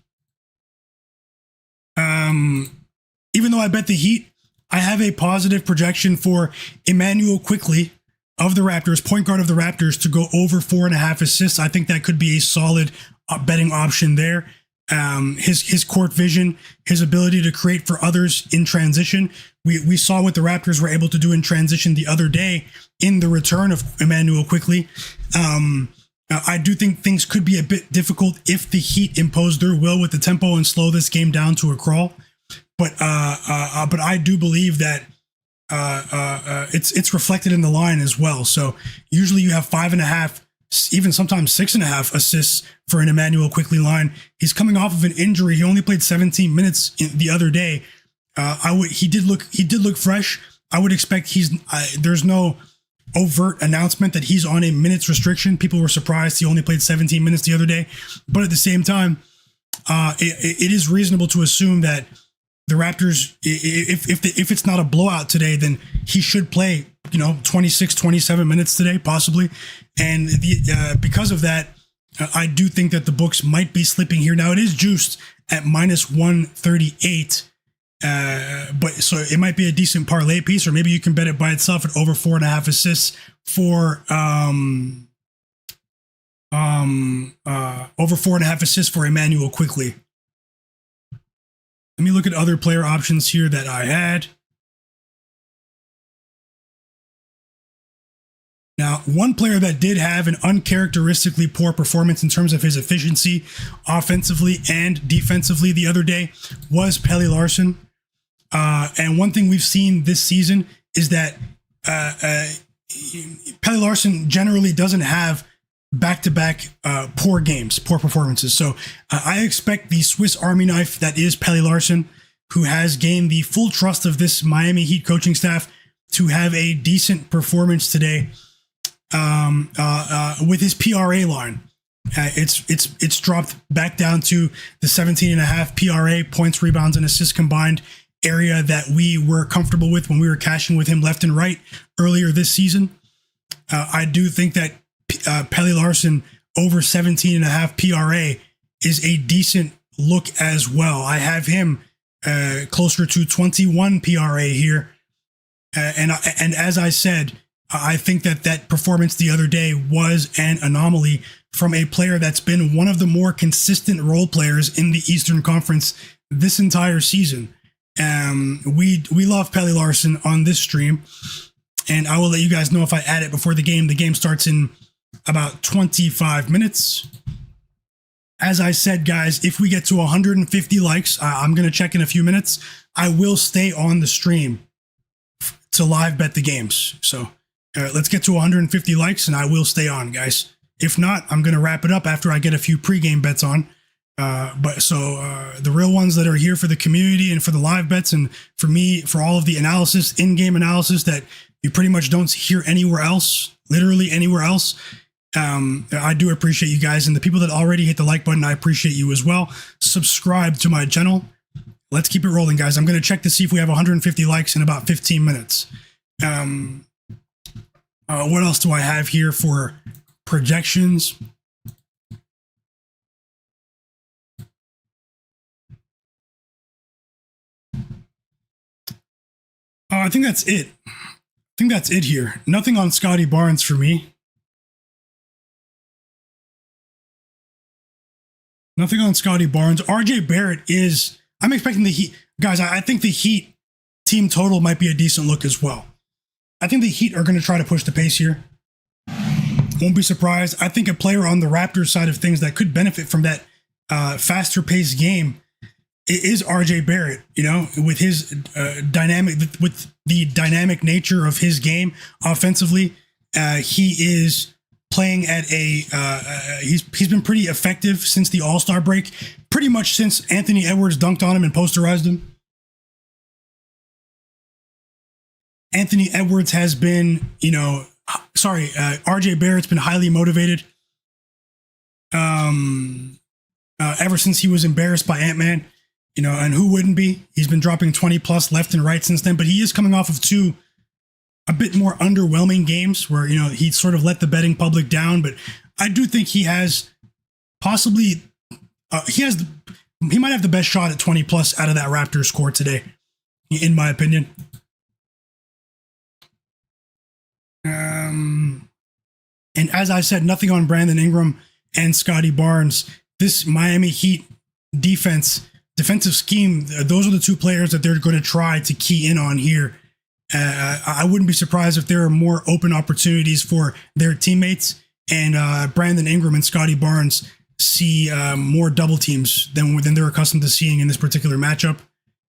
even though I bet the Heat, I have a positive projection for Immanuel Quickley of the Raptors, point guard of the Raptors, to go over 4.5 assists. I think that could be a solid betting option there. His court vision, his ability to create for others in transition. We saw what the Raptors were able to do in transition the other day in the return of Immanuel Quickley. I do think things could be a bit difficult if the Heat impose their will with the tempo and slow this game down to a crawl. But I do believe that it's reflected in the line as well. So usually you have 5.5, even sometimes 6.5 assists for an Immanuel Quickley line. He's coming off of an injury. He only played 17 minutes the other day. He did look fresh. I would expect there's no overt announcement that he's on a minutes restriction. People were surprised he only played 17 minutes the other day. But at the same time, it is reasonable to assume that the Raptors, if it's not a blowout today, then he should play, 26, 27 minutes today, possibly. And because of that, I do think that the books might be slipping here. Now, it is juiced at minus 138. But so it might be a decent parlay piece, or maybe you can bet it by itself at over 4.5 assists for over 4.5 assists for Immanuel Quickley. Let me look at other player options here that I had. Now, one player that did have an uncharacteristically poor performance in terms of his efficiency offensively and defensively the other day was Pelle Larsson. And one thing we've seen this season is that Pelle Larsson generally doesn't have back-to-back poor games, poor performances. So I expect the Swiss Army knife that is Pelle Larsson, who has gained the full trust of this Miami Heat coaching staff, to have a decent performance today with his PRA line. It's dropped back down to the 17.5 PRA, points, rebounds, and assists combined area that we were comfortable with when we were cashing with him left and right earlier this season. I do think that Pelle Larsson over 17.5 PRA is a decent look as well. I have him closer to 21 PRA here. And as I said, I think that performance the other day was an anomaly from a player that's been one of the more consistent role players in the Eastern Conference this entire season. We love Pelle Larsson on this stream, and I will let you guys know if I add it before the game. The game starts in about 25 minutes. As I said, guys, if we get to 150 likes, I'm going to check in a few minutes. I will stay on the stream to live bet the games. So let's get to 150 likes and I will stay on, guys. If not, I'm going to wrap it up after I get a few pregame bets on. The real ones that are here for the community and for the live bets and for me, for all of the analysis, in-game analysis that you pretty much don't hear anywhere else, literally anywhere else. I do appreciate you guys, and the people that already hit the like button, I appreciate you as well. Subscribe to my channel. Let's keep it rolling, guys. I'm going to check to see if we have 150 likes in about 15 minutes. What else do I have here for projections? I think that's it. Here. Nothing on Scottie Barnes for me. Nothing on Scottie Barnes. RJ Barrett is... I'm expecting the Heat. Guys, I think the Heat team total might be a decent look as well. I think the Heat are going to try to push the pace here. Won't be surprised. I think a player on the Raptors side of things that could benefit from that faster paced game is RJ Barrett, with his dynamic, with the dynamic nature of his game offensively. He is playing at he's been pretty effective since the All-Star break, pretty much since Anthony Edwards dunked on him and posterized him. Anthony Edwards has been, RJ Barrett's been highly motivated ever since he was embarrassed by Ant-Man. And who wouldn't be? He's been dropping 20 plus left and right since then, but he is coming off of two a bit more underwhelming games where, he sort of let the betting public down. But I do think he has possibly, he might have the best shot at 20 plus out of that Raptors score today, in my opinion. And as I said, nothing on Brandon Ingram and Scottie Barnes. This Miami Heat defensive scheme, those are the two players that they're going to try to key in on here. I wouldn't be surprised if there are more open opportunities for their teammates, and Brandon Ingram and Scottie Barnes see more double teams than they're accustomed to seeing in this particular matchup.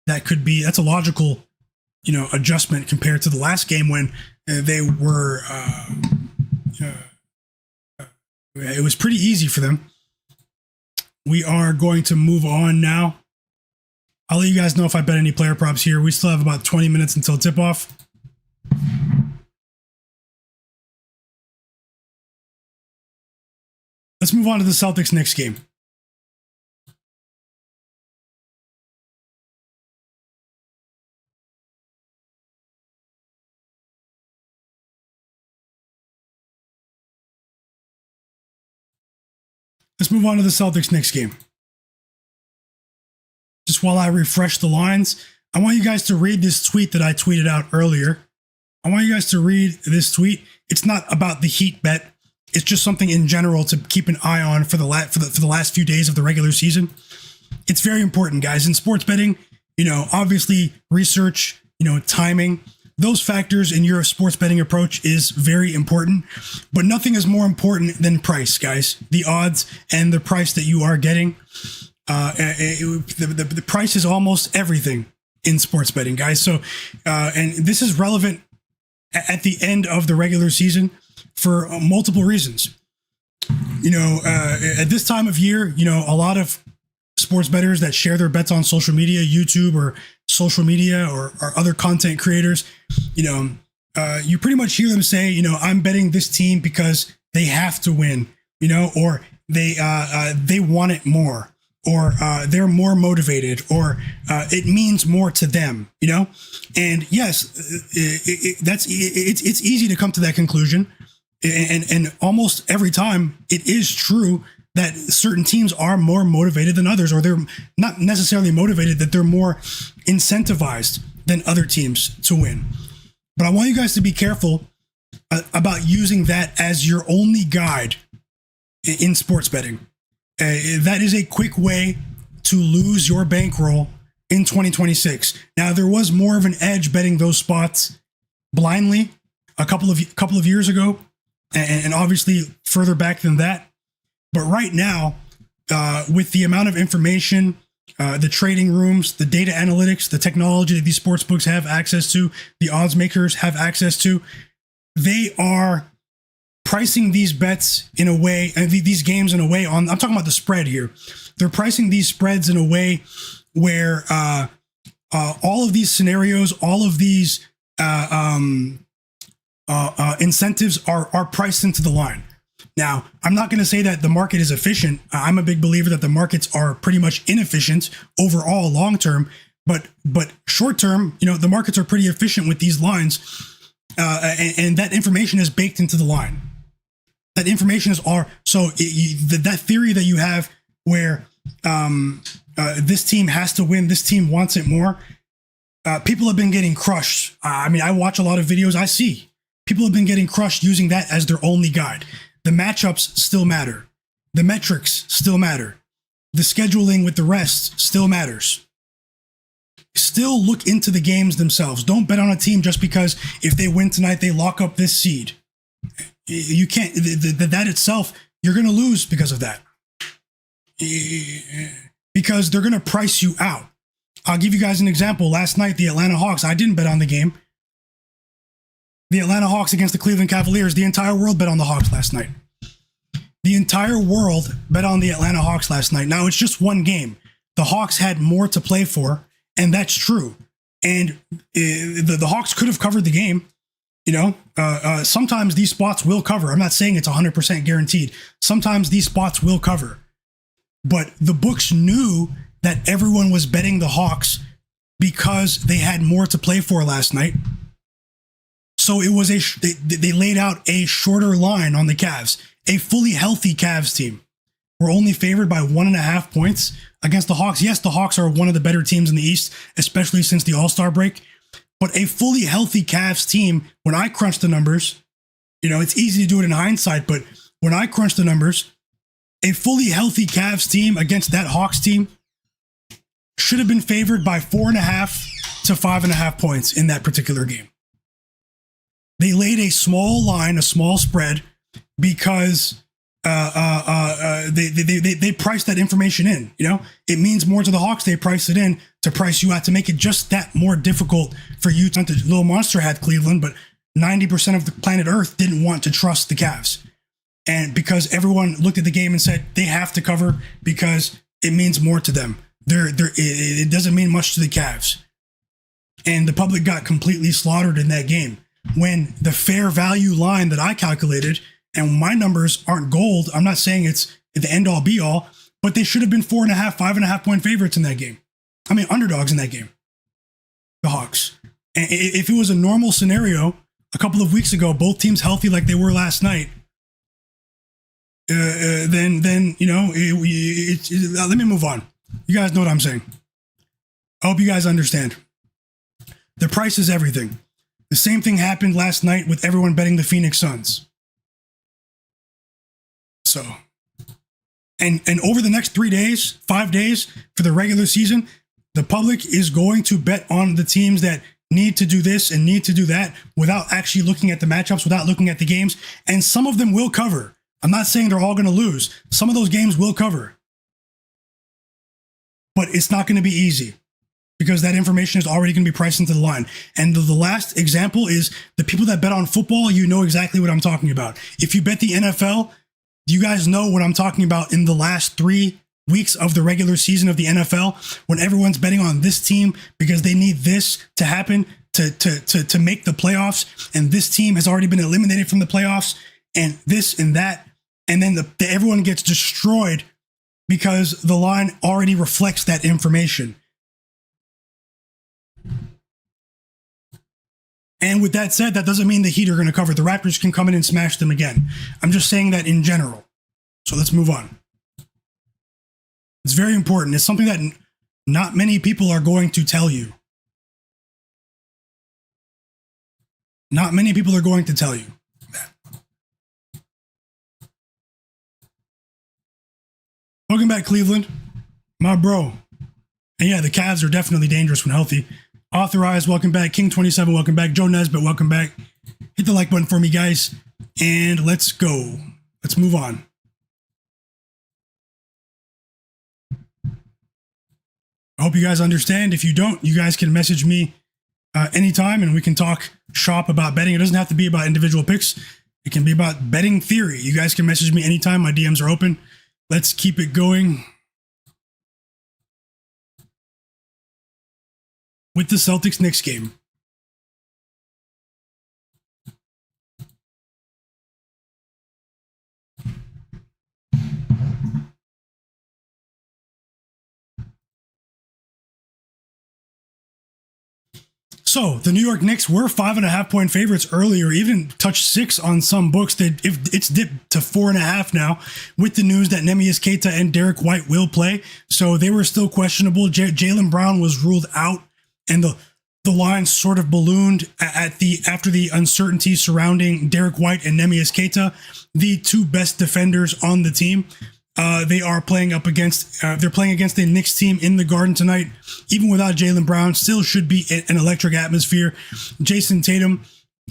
That's a logical, adjustment compared to the last game when they were, it was pretty easy for them. We are going to move on now. I'll let you guys know if I bet any player props here. We still have about 20 minutes until tip-off. Let's move on to the Celtics Knicks game. Let's move on to the Celtics Knicks game. Just while I refresh the lines, I want you guys to read this tweet that I tweeted out earlier. I want you guys to read this tweet. It's not about the Heat bet. It's just something in general to keep an eye on for the last few days of the regular season. It's very important, guys. In sports betting, obviously research, timing, those factors in your sports betting approach is very important, but nothing is more important than price, guys. The odds and the price that you are getting. The price is almost everything in sports betting, guys. So, and this is relevant at the end of the regular season for multiple reasons. At this time of year, a lot of sports bettors that share their bets on social media, YouTube or social media or other content creators, you pretty much hear them say, I'm betting this team because they have to win, or they want it more, or they're more motivated, or it means more to them, And yes, it's easy to come to that conclusion, and almost every time it is true that certain teams are more motivated than others, or they're not necessarily motivated, that they're more incentivized than other teams to win. But I want you guys to be careful about using that as your only guide in sports betting. That is a quick way to lose your bankroll in 2026. Now, there was more of an edge betting those spots blindly a couple of years ago, and obviously further back than that. But right now, with the amount of information, the trading rooms, the data analytics, the technology that these sports books have access to, the odds makers have access to, they are pricing these bets in a way, these games in a way I'm talking about the spread here. They're pricing these spreads in a way where all of these scenarios, all of these incentives are priced into the line. Now, I'm not going to say that the market is efficient. I'm a big believer that the markets are pretty much inefficient overall long term, but short term, the markets are pretty efficient with these lines, and that information is baked into the line. That information is that theory that you have where this team has to win, this team wants it more. People have been getting crushed. I watch a lot of videos. I see people have been getting crushed using that as their only guide. The matchups still matter. The metrics still matter. The scheduling with the rest still matters. Still look into the games themselves. Don't bet on a team just because if they win tonight, they lock up this seed. You can't, that itself, you're going to lose because of that. Because they're going to price you out. I'll give you guys an example. Last night, the Atlanta Hawks, I didn't bet on the game. The Atlanta Hawks against the Cleveland Cavaliers, the entire world bet on the Hawks last night. The entire world bet on the Atlanta Hawks last night. Now, it's just one game. The Hawks had more to play for, and that's true. And the Hawks could have covered the game. Sometimes these spots will cover. I'm not saying it's 100% guaranteed. Sometimes these spots will cover. But the books knew that everyone was betting the Hawks because they had more to play for last night. So it was they laid out a shorter line on the Cavs. A fully healthy Cavs team were only favored by 1.5 points against the Hawks. Yes, the Hawks are one of the better teams in the East, especially since the All-Star break. But a fully healthy Cavs team, when I crunch the numbers, it's easy to do it in hindsight, but when I crunch the numbers, a fully healthy Cavs team against that Hawks team should have been favored by 4.5 to 5.5 points in that particular game. They laid a small line, a small spread, because they priced that information in. It means more to the Hawks. They priced it in to price you out, to make it just that more difficult for you. The little monster had Cleveland, but 90% of the planet Earth didn't want to trust the Cavs. And because everyone looked at the game and said they have to cover because it means more to them. It doesn't mean much to the Cavs. And the public got completely slaughtered in that game. When the fair value line that I calculated, and my numbers aren't gold, I'm not saying it's the end all be all, but they should have been 4.5, 5.5 point favorites in that game. Underdogs in that game. The Hawks. And if it was a normal scenario a couple of weeks ago, both teams healthy like they were last night, then let me move on. You guys know what I'm saying. I hope you guys understand. The price is everything. The same thing happened last night with everyone betting the Phoenix Suns. So, and over the next 5 days for the regular season, the public is going to bet on the teams that need to do this and need to do that without actually looking at the matchups, without looking at the games. And some of them will cover. I'm not saying they're all going to lose. Some of those games will cover. But it's not going to be easy because that information is already going to be priced into the line. And the last example is the people that bet on football, you know exactly what I'm talking about. If you bet the NFL, you guys know what I'm talking about in the last 3 weeks of the regular season of the NFL, when everyone's betting on this team because they need this to happen to make the playoffs. And this team has already been eliminated from the playoffs and this and that. And then everyone gets destroyed because the line already reflects that information. And with that said, that doesn't mean the Heat are going to cover. The Raptors can come in and smash them again. I'm just saying that in general. So let's move on. It's very important. It's something that not many people are going to tell you. Not many people are going to tell you that. Welcome back, Cleveland. My bro. And yeah, the Cavs are definitely dangerous when healthy. Authorized, welcome back. King27, welcome back. Joe Nesbitt, welcome back. Hit the like button for me, guys. And let's go. Let's move on. I hope you guys understand. If you don't, you guys can message me anytime and we can talk shop about betting. It doesn't have to be about individual picks. It can be about betting theory. You guys can message me anytime. My DMs are open. Let's keep it going with the Celtics-Knicks game. So the New York Knicks were 5.5-point favorites earlier, even touched 6 on some books. It's dipped to 4.5 now with the news that Neemias Queta and Derek White will play. So they were still questionable. Jaylen Brown was ruled out, and the line sort of ballooned after the uncertainty surrounding Derek White and Neemias Queta, the two best defenders on the team. They are playing up against. They're playing against the Knicks team in the Garden tonight. Even without Jaylen Brown, still should be an electric atmosphere. Jayson Tatum,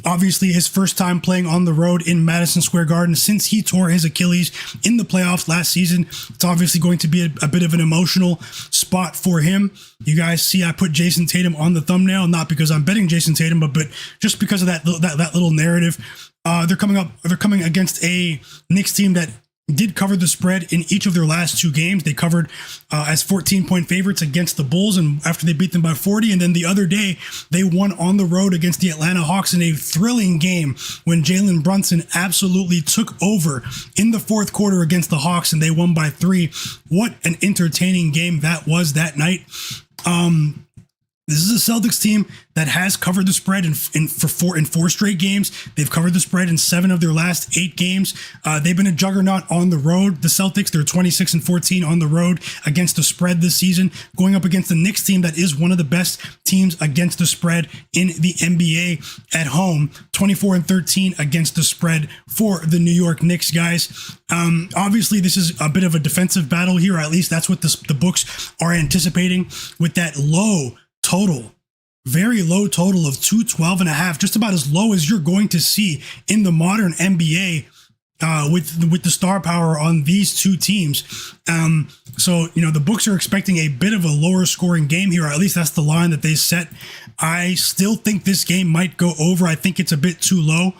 obviously his first time playing on the road in Madison Square Garden since he tore his Achilles in the playoffs last season. It's obviously going to be a bit of an emotional spot for him. You guys see, I put Jayson Tatum on the thumbnail, not because I'm betting Jayson Tatum, but just because of that little narrative. They're coming against a Knicks team that did cover the spread in each of their last 2 games. They covered as 14-point favorites against the Bulls, and after they beat them by 40, and then the other day they won on the road against the Atlanta Hawks in a thrilling game when Jalen Brunson absolutely took over in the fourth quarter against the Hawks, and they won by 3. What an entertaining game that was that night. This is a Celtics team that has covered the spread in 4 straight games. They've covered the spread in 7 of their last 8 games. They've been a juggernaut on the road. The Celtics, they're 26-14 on the road against the spread this season, going up against the Knicks team that is one of the best teams against the spread in the NBA at home. 24-13 against the spread for the New York Knicks, guys. Obviously, this is a bit of a defensive battle here. At least that's what the books are anticipating with that very low total of 212.5, just about as low as you're going to see in the modern NBA with the star power on these two teams. So, the books are expecting a bit of a lower scoring game here, or at least that's the line that they set. I still think this game might go over. I think it's a bit too low.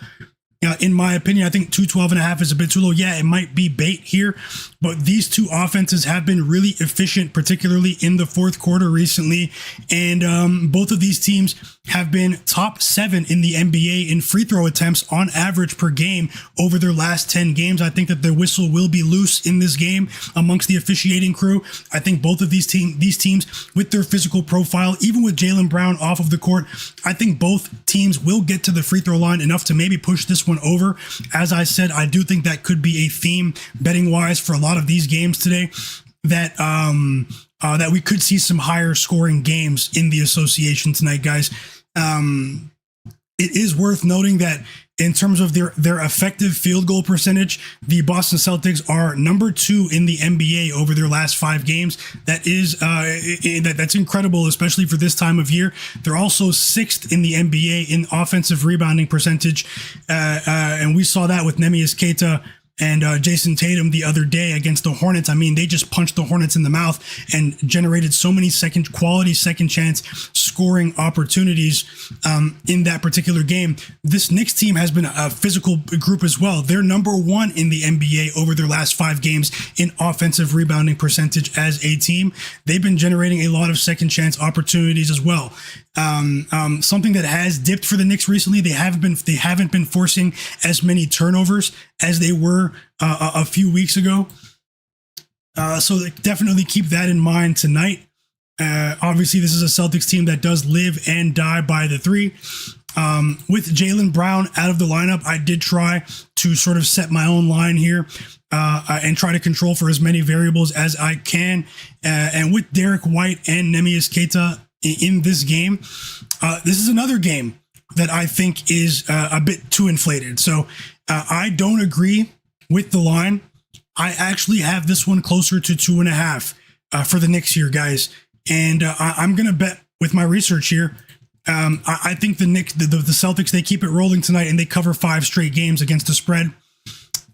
In my opinion, I think 212.5 is a bit too low. Yeah, it might be bait here, but these two offenses have been really efficient, particularly in the fourth quarter recently. And both of these teams have been top 7 in the NBA in free throw attempts on average per game over their last 10 games. I think that the whistle will be loose in this game amongst the officiating crew. I think both of these teams with their physical profile, even with Jaylen Brown off of the court, I think both teams will get to the free throw line enough to maybe push this one over. As I said, I do think that could be a theme betting wise for a lot of these games today, that that we could see some higher scoring games in the association tonight, guys. It is worth noting that in terms of their effective field goal percentage, the Boston Celtics are number 2 in the NBA over their last 5 games. That is that's incredible, especially for this time of year. They're also 6th in the NBA in offensive rebounding percentage, and we saw that with Neemias Queta and Jayson Tatum the other day against the Hornets. I mean, they just punched the Hornets in the mouth and generated so many quality second chance scoring opportunities in that particular game. This Knicks team has been a physical group as well. They're number 1 in the NBA over their last 5 games in offensive rebounding percentage as a team. They've been generating a lot of second chance opportunities as well. Something that has dipped for the Knicks recently. They haven't been forcing as many turnovers as they were a few weeks ago. So definitely keep that in mind tonight. Obviously, this is a Celtics team that does live and die by the 3. With Jaylen Brown out of the lineup, I did try to sort of set my own line here and try to control for as many variables as I can. And with Derek White and Neemias Queta in this game, this is another game that I think is a bit too inflated. So I don't agree with the line. I actually have this one closer to 2.5 for the Knicks here, guys. And I'm going to bet with my research here. I think the Celtics, they keep it rolling tonight and they cover 5 straight games against the spread.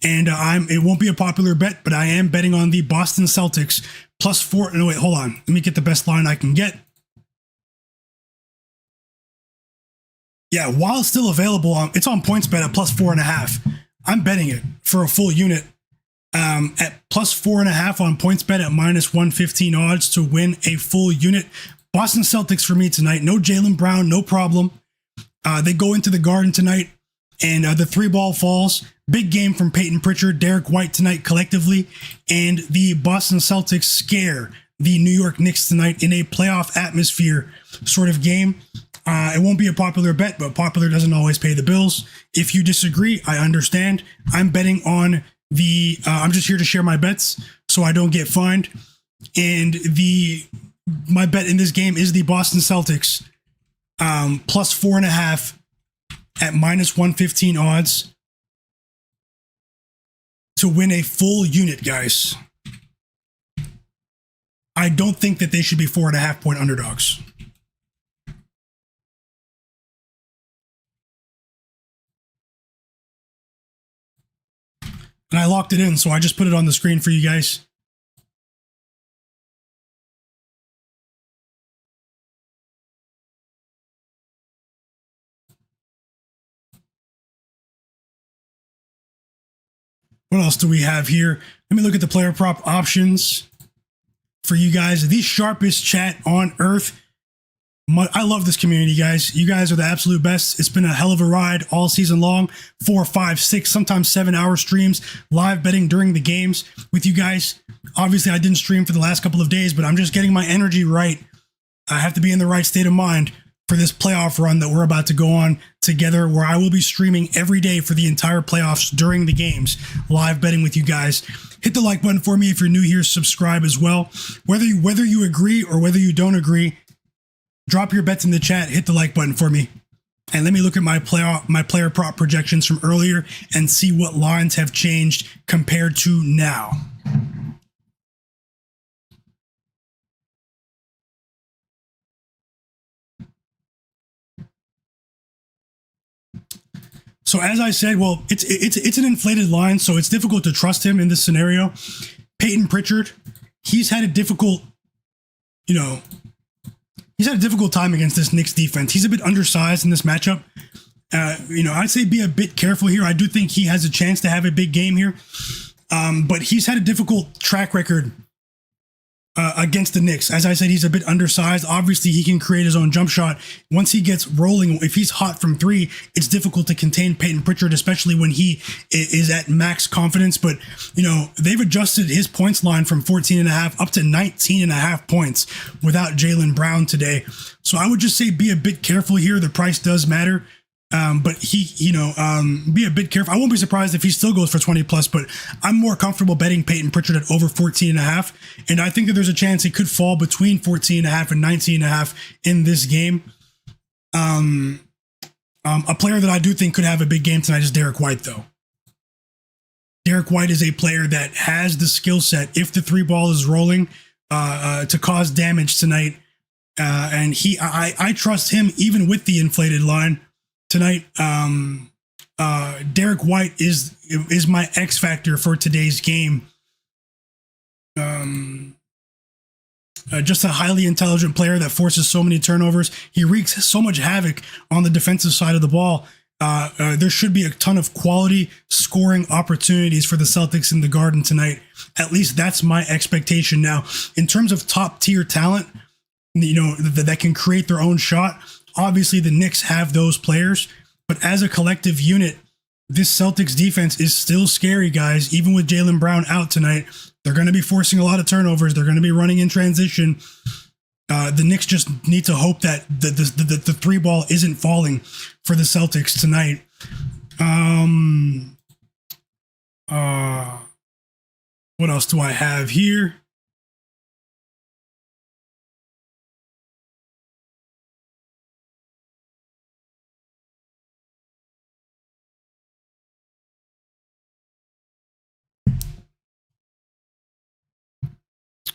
And it won't be a popular bet, but I am betting on the Boston Celtics +4. No, wait, hold on. Let me get the best line I can get. Yeah, while it's still available, it's on PointsBet at +4.5. I'm betting it for a full unit at plus 4.5 on PointsBet at minus 115 odds to win a full unit. Boston Celtics for me tonight. No Jaylen Brown, no problem. They go into the Garden tonight, and the 3-ball falls. Big game from Peyton Pritchard, Derek White tonight collectively, and the Boston Celtics scare the New York Knicks tonight in a playoff atmosphere sort of game. It won't be a popular bet, but popular doesn't always pay the bills. If you disagree, I understand. I'm betting on the, I'm just here to share my bets so I don't get fined. And my bet in this game is the Boston Celtics, plus 4.5 at minus 115 odds to win a full unit, guys. I don't think that they should be 4.5 point underdogs. And I locked it in, so I just put it on the screen for you guys. What else do we have here? Let me look at the player prop options for you guys. The sharpest chat on earth. I love this community, guys. You guys are the absolute best. It's been a hell of a ride all season long. 4, 5, 6, sometimes 7-hour streams, live betting during the games with you guys. Obviously, I didn't stream for the last couple of days, but I'm just getting my energy right. I have to be in the right state of mind for this playoff run that we're about to go on together, where I will be streaming every day for the entire playoffs during the games, live betting with you guys. Hit the like button for me if you're new here. Subscribe as well. Whether you agree or whether you don't agree, drop your bets in the chat. Hit the like button for me. And let me look at my player prop projections from earlier and see what lines have changed compared to now. So as I said, well, it's an inflated line, so it's difficult to trust him in this scenario. Peyton Pritchard, he's had a difficult time against this Knicks defense. He's a bit undersized in this matchup. I'd say be a bit careful here. I do think he has a chance to have a big game here, but he's had a difficult track record against the Knicks. As I said, he's a bit undersized. Obviously, he can create his own jump shot. Once he gets rolling, if he's hot from 3, it's difficult to contain Peyton Pritchard, especially when he is at max confidence. But, they've adjusted his points line from 14.5 up to 19.5 points without Jaylen Brown today. So I would just say be a bit careful here. The price does matter. But be a bit careful. I won't be surprised if he still goes for 20 plus, but I'm more comfortable betting Peyton Pritchard at over 14.5. And I think that there's a chance he could fall between 14.5 and 19.5 in this game. A player that I do think could have a big game tonight is Derek White, though. Derek White is a player that has the skill set, if the 3-ball is rolling, to cause damage tonight. And I trust him even with the inflated line. Tonight, Derek White is my X factor for today's game. Just a highly intelligent player that forces so many turnovers. He wreaks so much havoc on the defensive side of the ball. There should be a ton of quality scoring opportunities for the Celtics in the Garden tonight. At least that's my expectation. Now, in terms of top tier talent, that can create their own shot. Obviously, the Knicks have those players, but as a collective unit, this Celtics defense is still scary, guys. Even with Jaylen Brown out tonight, they're going to be forcing a lot of turnovers. They're going to be running in transition. The Knicks just need to hope that the 3-ball isn't falling for the Celtics tonight. What else do I have here?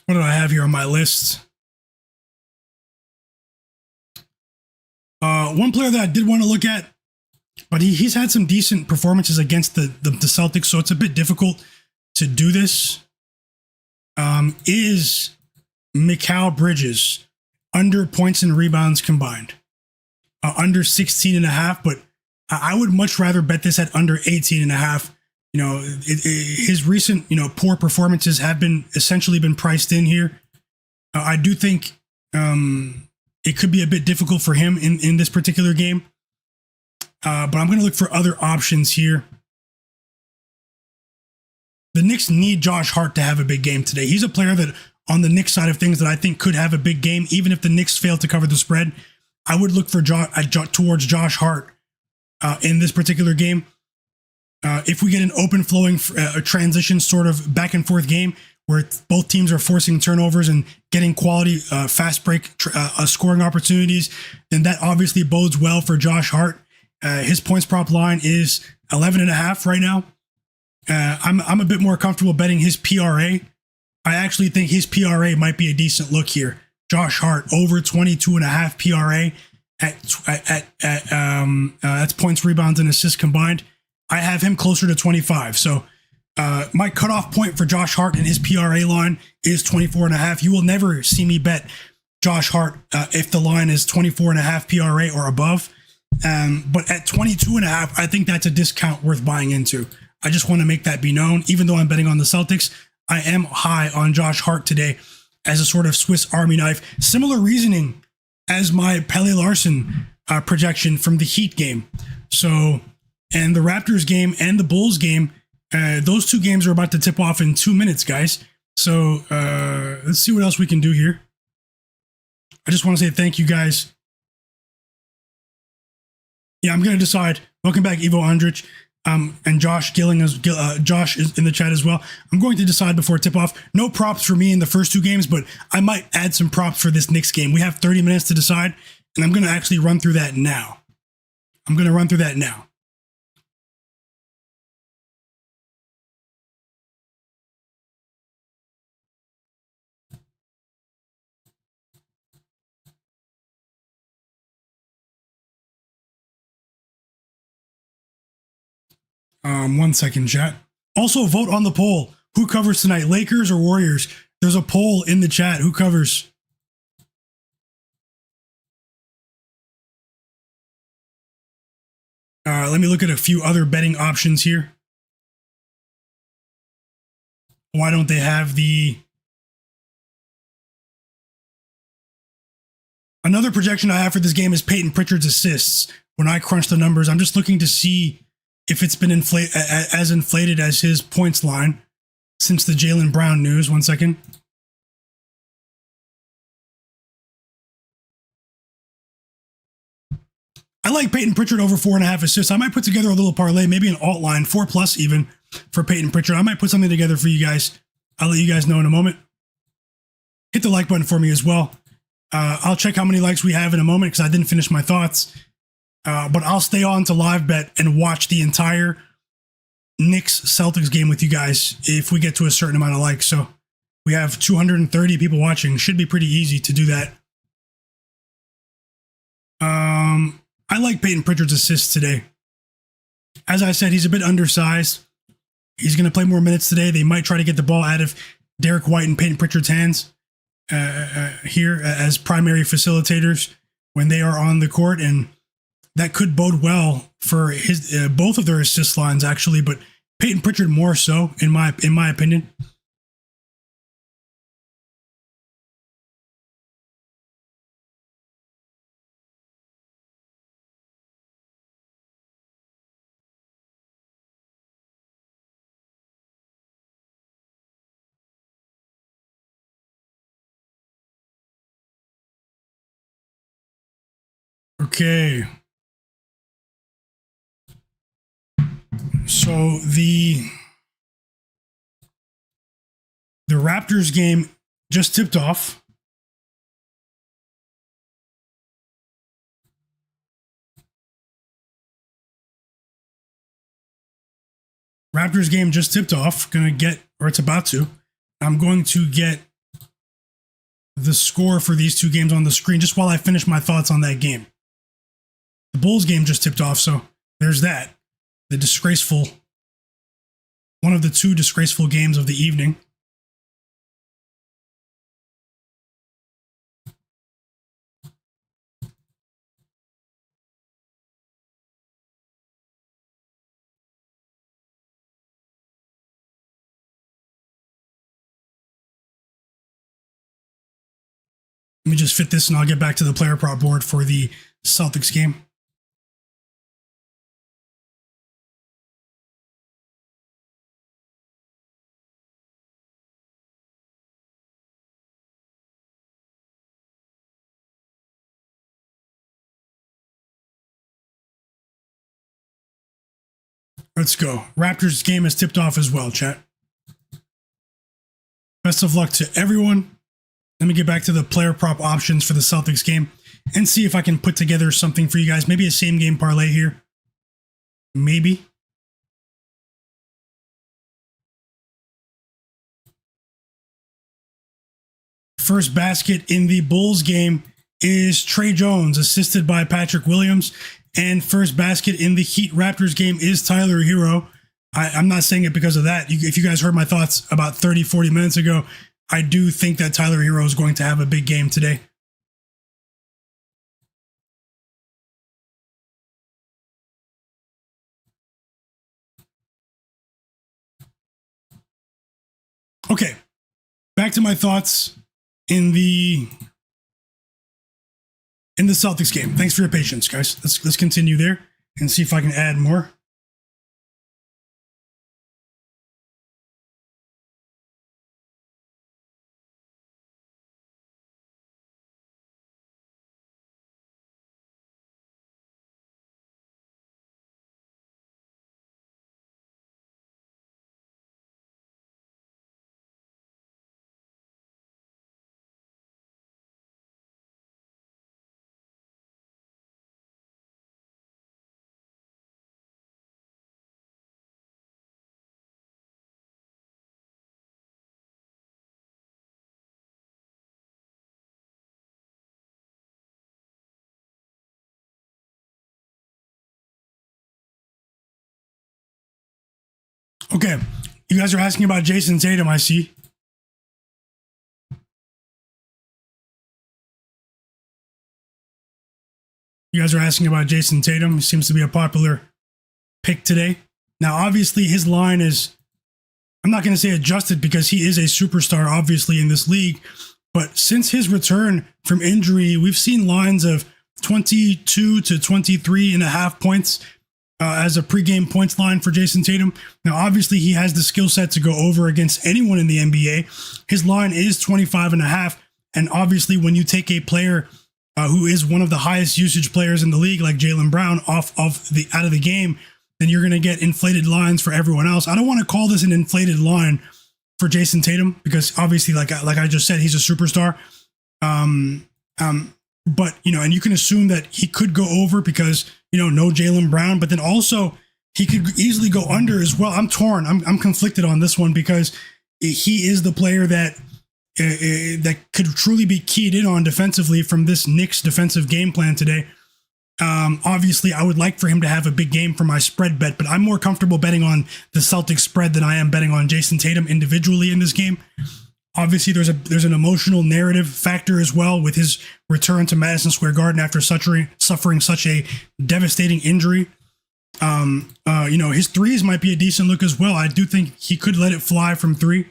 What do I have here on my list? One player that I did want to look at, but he's had some decent performances against the Celtics, so it's a bit difficult to do this, is Mikal Bridges, under points and rebounds combined. Under 16.5, but I would much rather bet this at under 18.5. His recent, poor performances have been essentially been priced in here. I do think it could be a bit difficult for him in this particular game. But I'm going to look for other options here. The Knicks need Josh Hart to have a big game today. He's a player that on the Knicks side of things that I think could have a big game, even if the Knicks fail to cover the spread. I would look for towards Josh Hart in this particular game. If we get an open flowing transition sort of back and forth game where both teams are forcing turnovers and getting quality fast break scoring opportunities, then that obviously bodes well for Josh Hart. His points prop line is 11.5 right now. I'm a bit more comfortable betting his PRA. I actually think his PRA might be a decent look here. Josh Hart over 22.5 PRA that's points, rebounds, and assists combined. I have him closer to 25. So my cutoff point for Josh Hart and his PRA line is 24.5. You will never see me bet Josh Hart if the line is 24.5 PRA or above. But at 22.5, I think that's a discount worth buying into. I just want to make that be known. Even though I'm betting on the Celtics, I am high on Josh Hart today as a sort of Swiss Army knife. Similar reasoning as my Pelle Larsson projection from the Heat game. So, and the Raptors game and the Bulls game, those two games are about to tip off in 2 minutes, guys. So let's see what else we can do here. I just want to say thank you, guys. Yeah, I'm going to decide. Welcome back, Ivo Andrich. And Josh Gilling, Josh is in the chat as well. I'm going to decide before tip off. No props for me in the first two games, but I might add some props for this Knicks game. We have 30 minutes to decide, and I'm going to actually run through that now. One second, chat. Also, vote on the poll. Who covers tonight, Lakers or Warriors? There's a poll in the chat. Who covers? Let me look at a few other betting options here. Why don't they have the... Another projection I have for this game is Peyton Pritchard's assists. When I crunch the numbers, I'm just looking to see if it's been as inflated as his points line since the Jaylen Brown news. One second. I like Peyton Pritchard over 4.5 assists. I might put together a little parlay, maybe an alt line, 4+ even for Peyton Pritchard. I might put something together for you guys. I'll let you guys know in a moment. Hit the like button for me as well. I'll check how many likes we have in a moment because I didn't finish my thoughts. But I'll stay on to live bet and watch the entire Knicks Celtics game with you guys if we get to a certain amount of likes. So we have 230 people watching. Should be pretty easy to do that. I like Peyton Pritchard's assists today. As I said, he's a bit undersized. He's going to play more minutes today. They might try to get the ball out of Derek White and Peyton Pritchard's hands here as primary facilitators when they are on the court, and that could bode well for his both of their assist lines, actually, but Peyton Pritchard more so, in my opinion. Okay. So the Raptors game just tipped off. Raptors game just tipped off. Gonna get, or it's about to. I'm going to get the score for these two games on the screen just while I finish my thoughts on that game. The Bulls game just tipped off, so there's that. The disgraceful, one of the two disgraceful games of the evening. just fit this and I'll get back to the player prop board for the Celtics game. Let's go. Raptors game is tipped off as well, chat. Best of luck to everyone. Let me get back to the player prop options for the Celtics game and see if I can put together something for you guys. Maybe a same game parlay here. Maybe. First basket in the Bulls game is Trey Jones, assisted by Patrick Williams. And first basket in the Heat Raptors game is Tyler Herro. I'm not saying it because of that. If you guys heard my thoughts about 30, 40 minutes ago, I do think that Tyler Herro is going to have a big game today. Okay, back to my thoughts in the Celtics game. Thanks for your patience, guys. Let's continue there and see if I can add more. Okay, you guys are asking about Jayson Tatum, I see. You guys are asking about Jayson Tatum. He seems to be a popular pick today. Now, obviously, his line is, I'm not going to say adjusted because he is a superstar, obviously, in this league. But since his return from injury, we've seen lines of 22 to 23 and a half points as a pregame points line for Jayson Tatum. Now, obviously, he has the skill set to go over against anyone in the NBA. His line is 25 and a half. And obviously, when you take a player who is one of the highest usage players in the league, like Jaylen Brown, out of the game, then you're going to get inflated lines for everyone else. I don't want to call this an inflated line for Jayson Tatum because obviously, like I just said, he's a superstar. But, and you can assume that he could go over because, no Jaylen Brown, but then also he could easily go under as well. I'm torn. I'm conflicted on this one because he is the player that could truly be keyed in on defensively from this Knicks defensive game plan today. Obviously, I would like for him to have a big game for my spread bet, but I'm more comfortable betting on the Celtics spread than I am betting on Jayson Tatum individually in this game. Obviously, there's an emotional narrative factor as well with his return to Madison Square Garden after suffering such a devastating injury. His threes might be a decent look as well. I do think he could let it fly from three.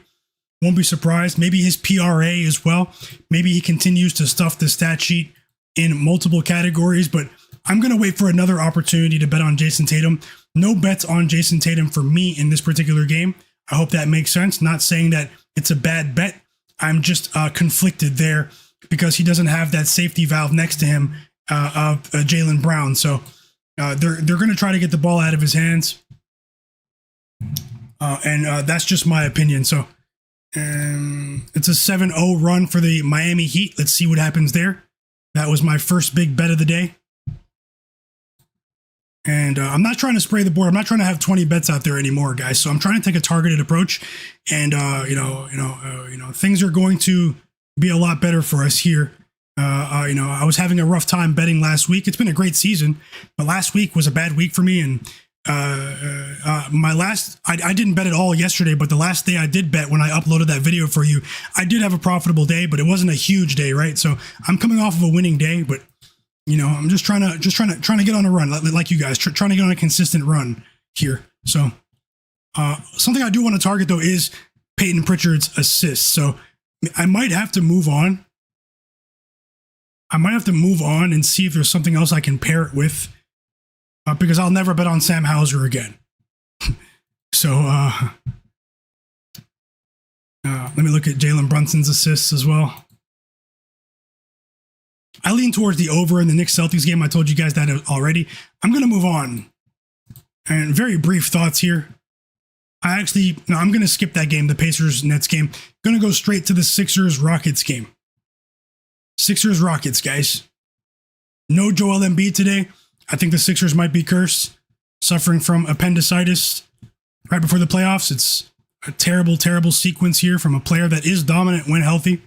Won't be surprised. Maybe his PRA as well. Maybe he continues to stuff the stat sheet in multiple categories, but I'm going to wait for another opportunity to bet on Jayson Tatum. No bets on Jayson Tatum for me in this particular game. I hope that makes sense. Not saying that it's a bad bet. I'm just conflicted there because he doesn't have that safety valve next to him of Jaylen Brown. So they're going to try to get the ball out of his hands. And that's just my opinion. So it's a 7-0 run for the Miami Heat. Let's see what happens there. That was my first big bet of the day. And I'm not trying to spray the board. I'm not trying to have 20 bets out there anymore, guys. So I'm trying to take a targeted approach. And things are going to be a lot better for us here. I was having a rough time betting last week. It's been a great season, but last week was a bad week for me. And I didn't bet at all yesterday, but the last day I did bet when I uploaded that video for you, I did have a profitable day, but it wasn't a huge day, right? So I'm coming off of a winning day, but I'm just trying to get on a run like you guys, trying to get on a consistent run here. So something I do want to target though is Peyton Pritchard's assists. So I might have to move on I might have to move on and see if there's something else I can pair it with, because I'll never bet on Sam Hauser again. So let me look at Jalen Brunson's assists as well. I lean towards the over in the Knicks Celtics game. I told you guys that already. I'm going to move on. And very brief thoughts here. I'm going to skip that game, the Pacers-Nets game. Going to go straight to the Sixers-Rockets game. Sixers-Rockets, guys. No Joel Embiid today. I think the Sixers might be cursed, suffering from appendicitis right before the playoffs. It's a terrible, terrible sequence here from a player that is dominant when healthy.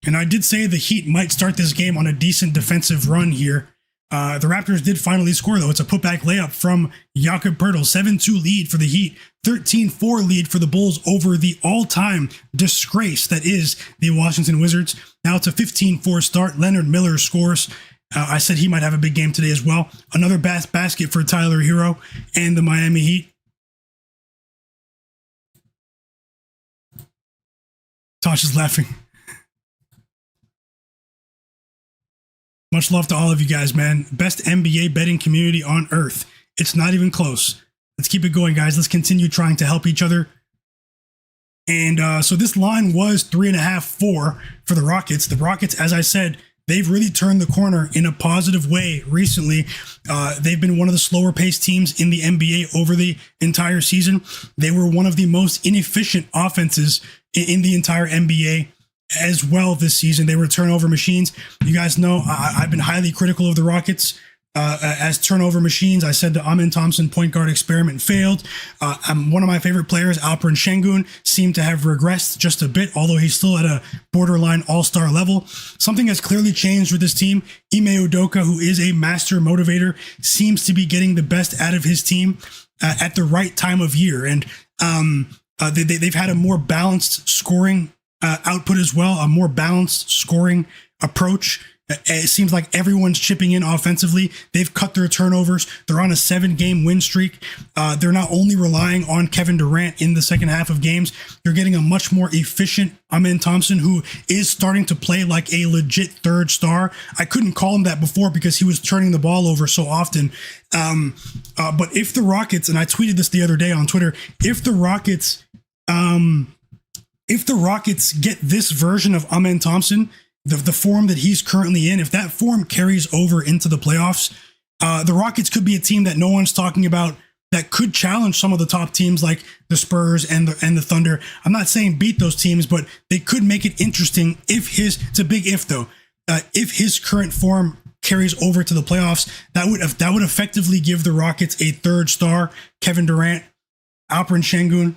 And I did say the Heat might start this game on a decent defensive run here. The Raptors did finally score, though. It's a putback layup from Jakob Poeltl. 7-2 lead for the Heat. 13-4 lead for the Bulls over the all-time disgrace that is the Washington Wizards. Now it's a 15-4 start. Leonard Miller scores. I said he might have a big game today as well. Another basket for Tyler Herro and the Miami Heat. Tosh is laughing. Much love to all of you guys, man. Best NBA betting community on earth. It's not even close. Let's keep it going, guys. Let's continue trying to help each other. And so this line was 3.5, 4 for the Rockets. The Rockets, as I said, they've really turned the corner in a positive way recently. They've been one of the slower paced teams in the NBA over the entire season. They were one of the most inefficient offenses in the entire NBA as well this season. They were turnover machines. You guys know I've been highly critical of the Rockets as turnover machines. I said the Amen Thompson point guard experiment failed. One of my favorite players, Alperen Sengun, seemed to have regressed just a bit, although he's still at a borderline all-star level. Something has clearly changed with this team. Ime Udoka, who is a master motivator, seems to be getting the best out of his team at the right time of year. And they've had a more balanced scoring output as well, a more balanced scoring approach. It seems like everyone's chipping in offensively. They've cut their turnovers. They're on a 7-game win streak. They're not only relying on Kevin Durant in the second half of games, you're getting a much more efficient Amen Thompson, who is starting to play like a legit third star. I couldn't call him that before because he was turning the ball over so often. But if the Rockets, and I tweeted this the other day on Twitter, if the Rockets get this version of Amen Thompson, the form that he's currently in, if that form carries over into the playoffs, the Rockets could be a team that no one's talking about that could challenge some of the top teams like the Spurs and the Thunder. I'm not saying beat those teams, but they could make it interesting it's a big if though, if his current form carries over to the playoffs, that would effectively give the Rockets a third star, Kevin Durant, Alperen Sengun,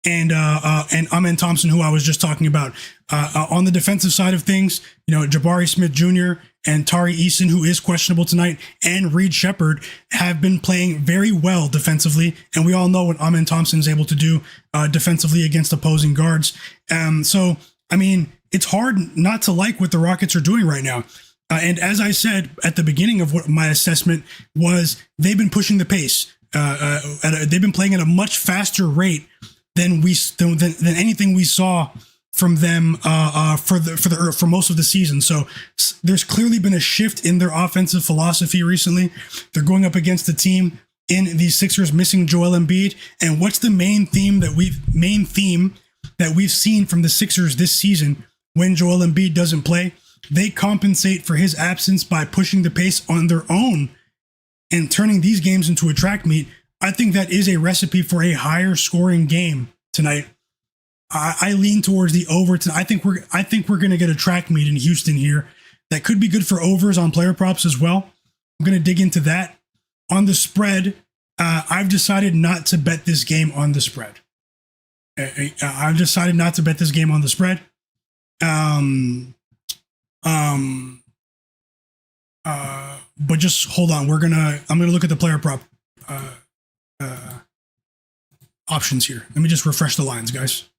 and Amen Thompson, who I was just talking about. On the defensive side of things, Jabari Smith Jr. and Tari Eason, who is questionable tonight, and Reed Shepherd have been playing very well defensively, and we all know what Amen Thompson is able to do defensively against opposing guards. So, I mean, it's hard not to like what the Rockets are doing right now. And as I said at the beginning of what my assessment was, they've been pushing the pace. They've been playing at a much faster rate than anything we saw from them for most of the season. So there's clearly been a shift in their offensive philosophy recently. They're going up against a team in the Sixers missing Joel Embiid. And what's the main theme that we've seen from the Sixers this season when Joel Embiid doesn't play? They compensate for his absence by pushing the pace on their own and turning these games into a track meet. I think that is a recipe for a higher scoring game tonight. I lean towards the over. I think we're going to get a track meet in Houston here. That could be good for overs on player props as well. I'm going to dig into that. On the spread, I've decided not to bet this game on the spread. I've decided not to bet this game on the spread. But just hold on. I'm going to look at the player prop options here. Let me just refresh the lines, guys.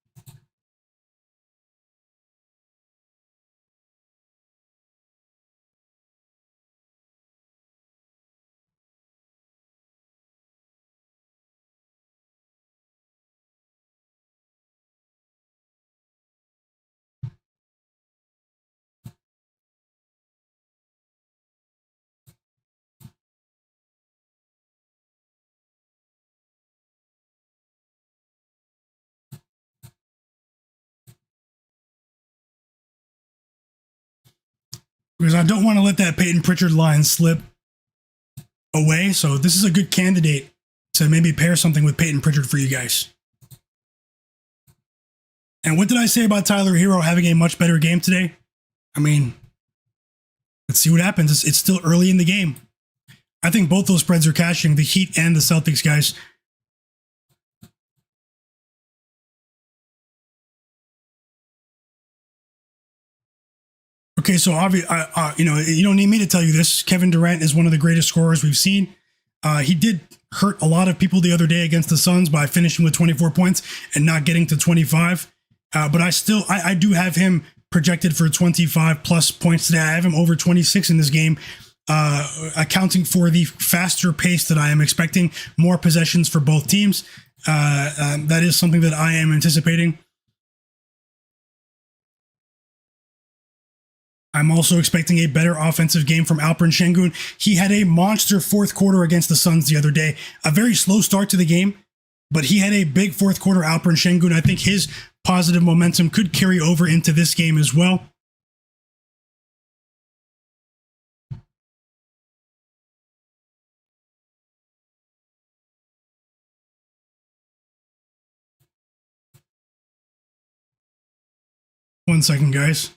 because I don't want to let that Peyton Pritchard line slip away. So this is a good candidate to maybe pair something with Peyton Pritchard for you guys. And what did I say about Tyler Herro having a much better game today? I mean, let's see what happens. It's still early in the game. I think both those spreads are cashing, the Heat and the Celtics, guys. Okay, so you don't need me to tell you this. Kevin Durant is one of the greatest scorers we've seen. He did hurt a lot of people the other day against the Suns by finishing with 24 points and not getting to 25. But I do have him projected for 25 plus points today. I have him over 26 in this game, accounting for the faster pace that I am expecting, more possessions for both teams. That is something that I am anticipating. I'm also expecting a better offensive game from Alperen Sengun. He had a monster fourth quarter against the Suns the other day. A very slow start to the game, but he had a big fourth quarter, Alperen Sengun. I think his positive momentum could carry over into this game as well. One second, guys.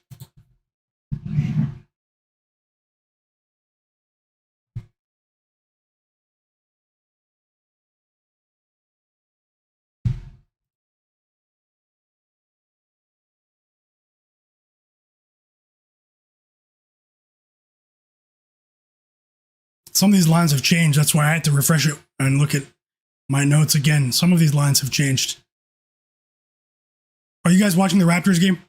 Some of these lines have changed. That's why I had to refresh it and look at my notes again. Some of these lines have changed. Are you guys watching the Raptors game?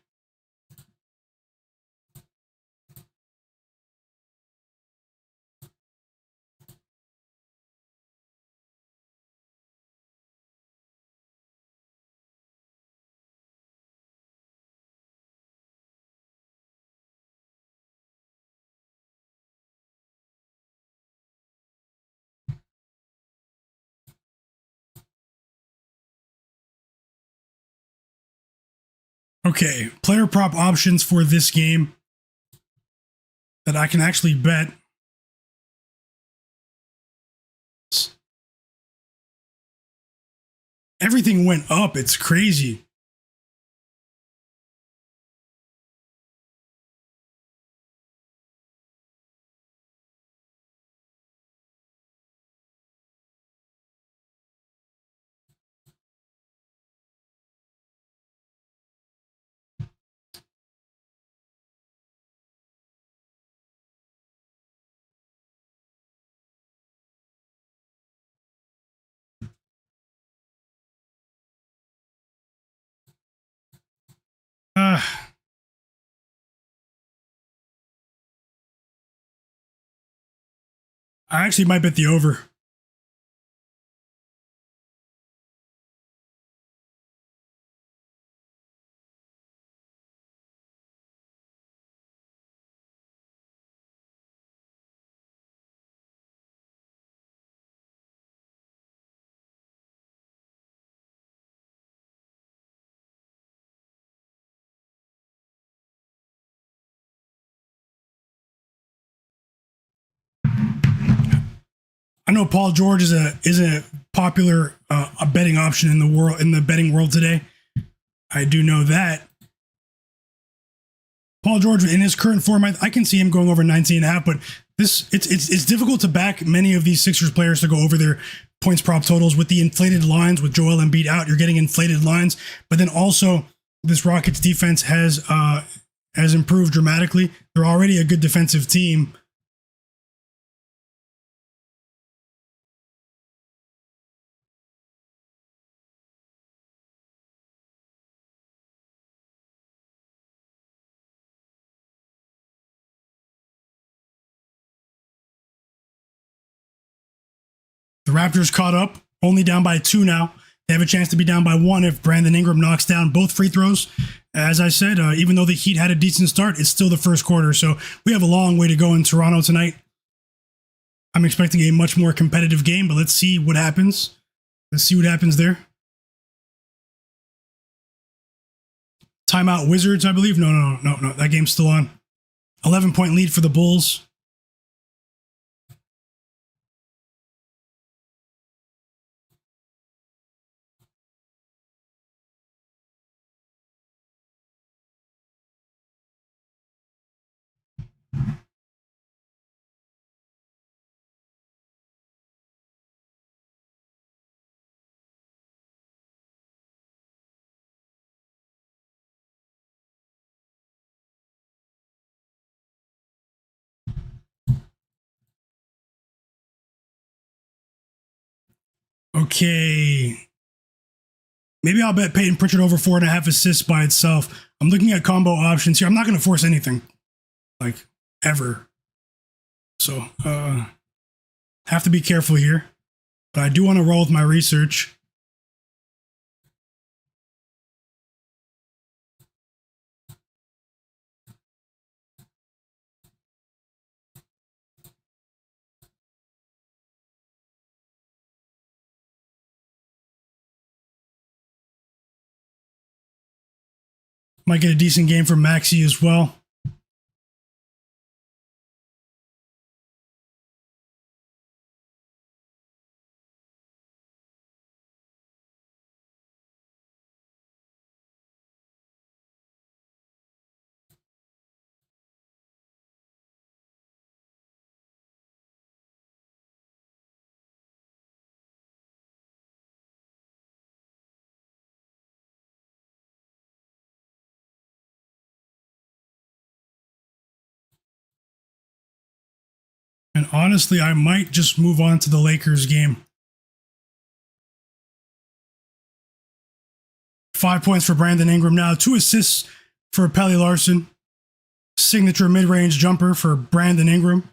Okay, player prop options for this game that I can actually bet. Everything went up. It's crazy. I actually might bet the over. I know Paul George is a popular a betting option in the betting world today. I do know that. Paul George in his current form, I can see him going over 19.5, but it's difficult to back many of these Sixers players to go over their points prop totals with the inflated lines. With Joel Embiid out, you're getting inflated lines, but then also this Rockets defense has improved dramatically. They're already a good defensive team. The Raptors caught up, only down by 2 now. They have a chance to be down by 1 if Brandon Ingram knocks down both free throws. As I said, even though the Heat had a decent start, it's still the first quarter, so we have a long way to go in Toronto tonight. I'm expecting a much more competitive game, but let's see what happens. Let's see what happens there. Timeout Wizards, I believe. No. That game's still on. 11-point lead for the Bulls. Okay. Maybe I'll bet Peyton Pritchard over 4.5 assists by itself. I'm looking at combo options here. I'm not going to force anything, like, ever. So, have to be careful here. But I do want to roll with my research. Might get a decent game from Maxey as well. And honestly, I might just move on to the Lakers game. 5 points for Brandon Ingram now. 2 assists for Pelly Larson. Signature mid-range jumper for Brandon Ingram.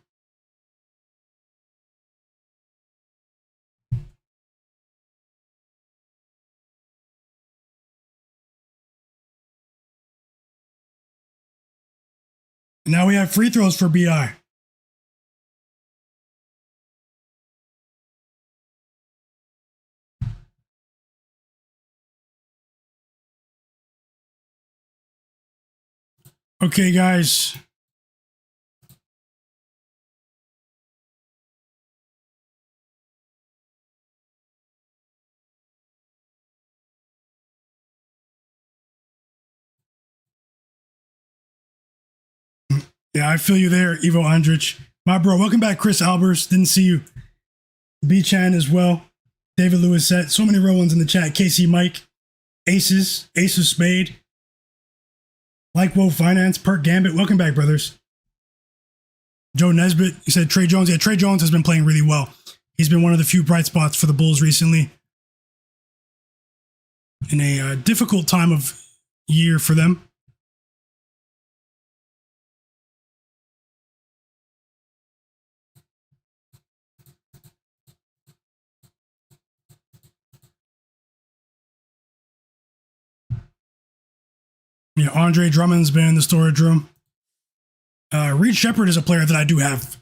Now we have free throws for BI. Okay, guys. Yeah, I feel you there, Ivo Andrich. My bro, welcome back, Chris Albers. Didn't see you. B-Chan as well. David Lewis set. So many real ones in the chat. KC Mike. Aces. Ace of Spade. Like Woe Finance. Perk Gambit. Welcome back, brothers. Joe Nesbitt. He said Trey Jones. Yeah, Trey Jones has been playing really well. He's been one of the few bright spots for the Bulls recently. In a difficult time of year for them. Yeah, Andre Drummond's been in the storage room. Reed Shepherd is a player that I do have,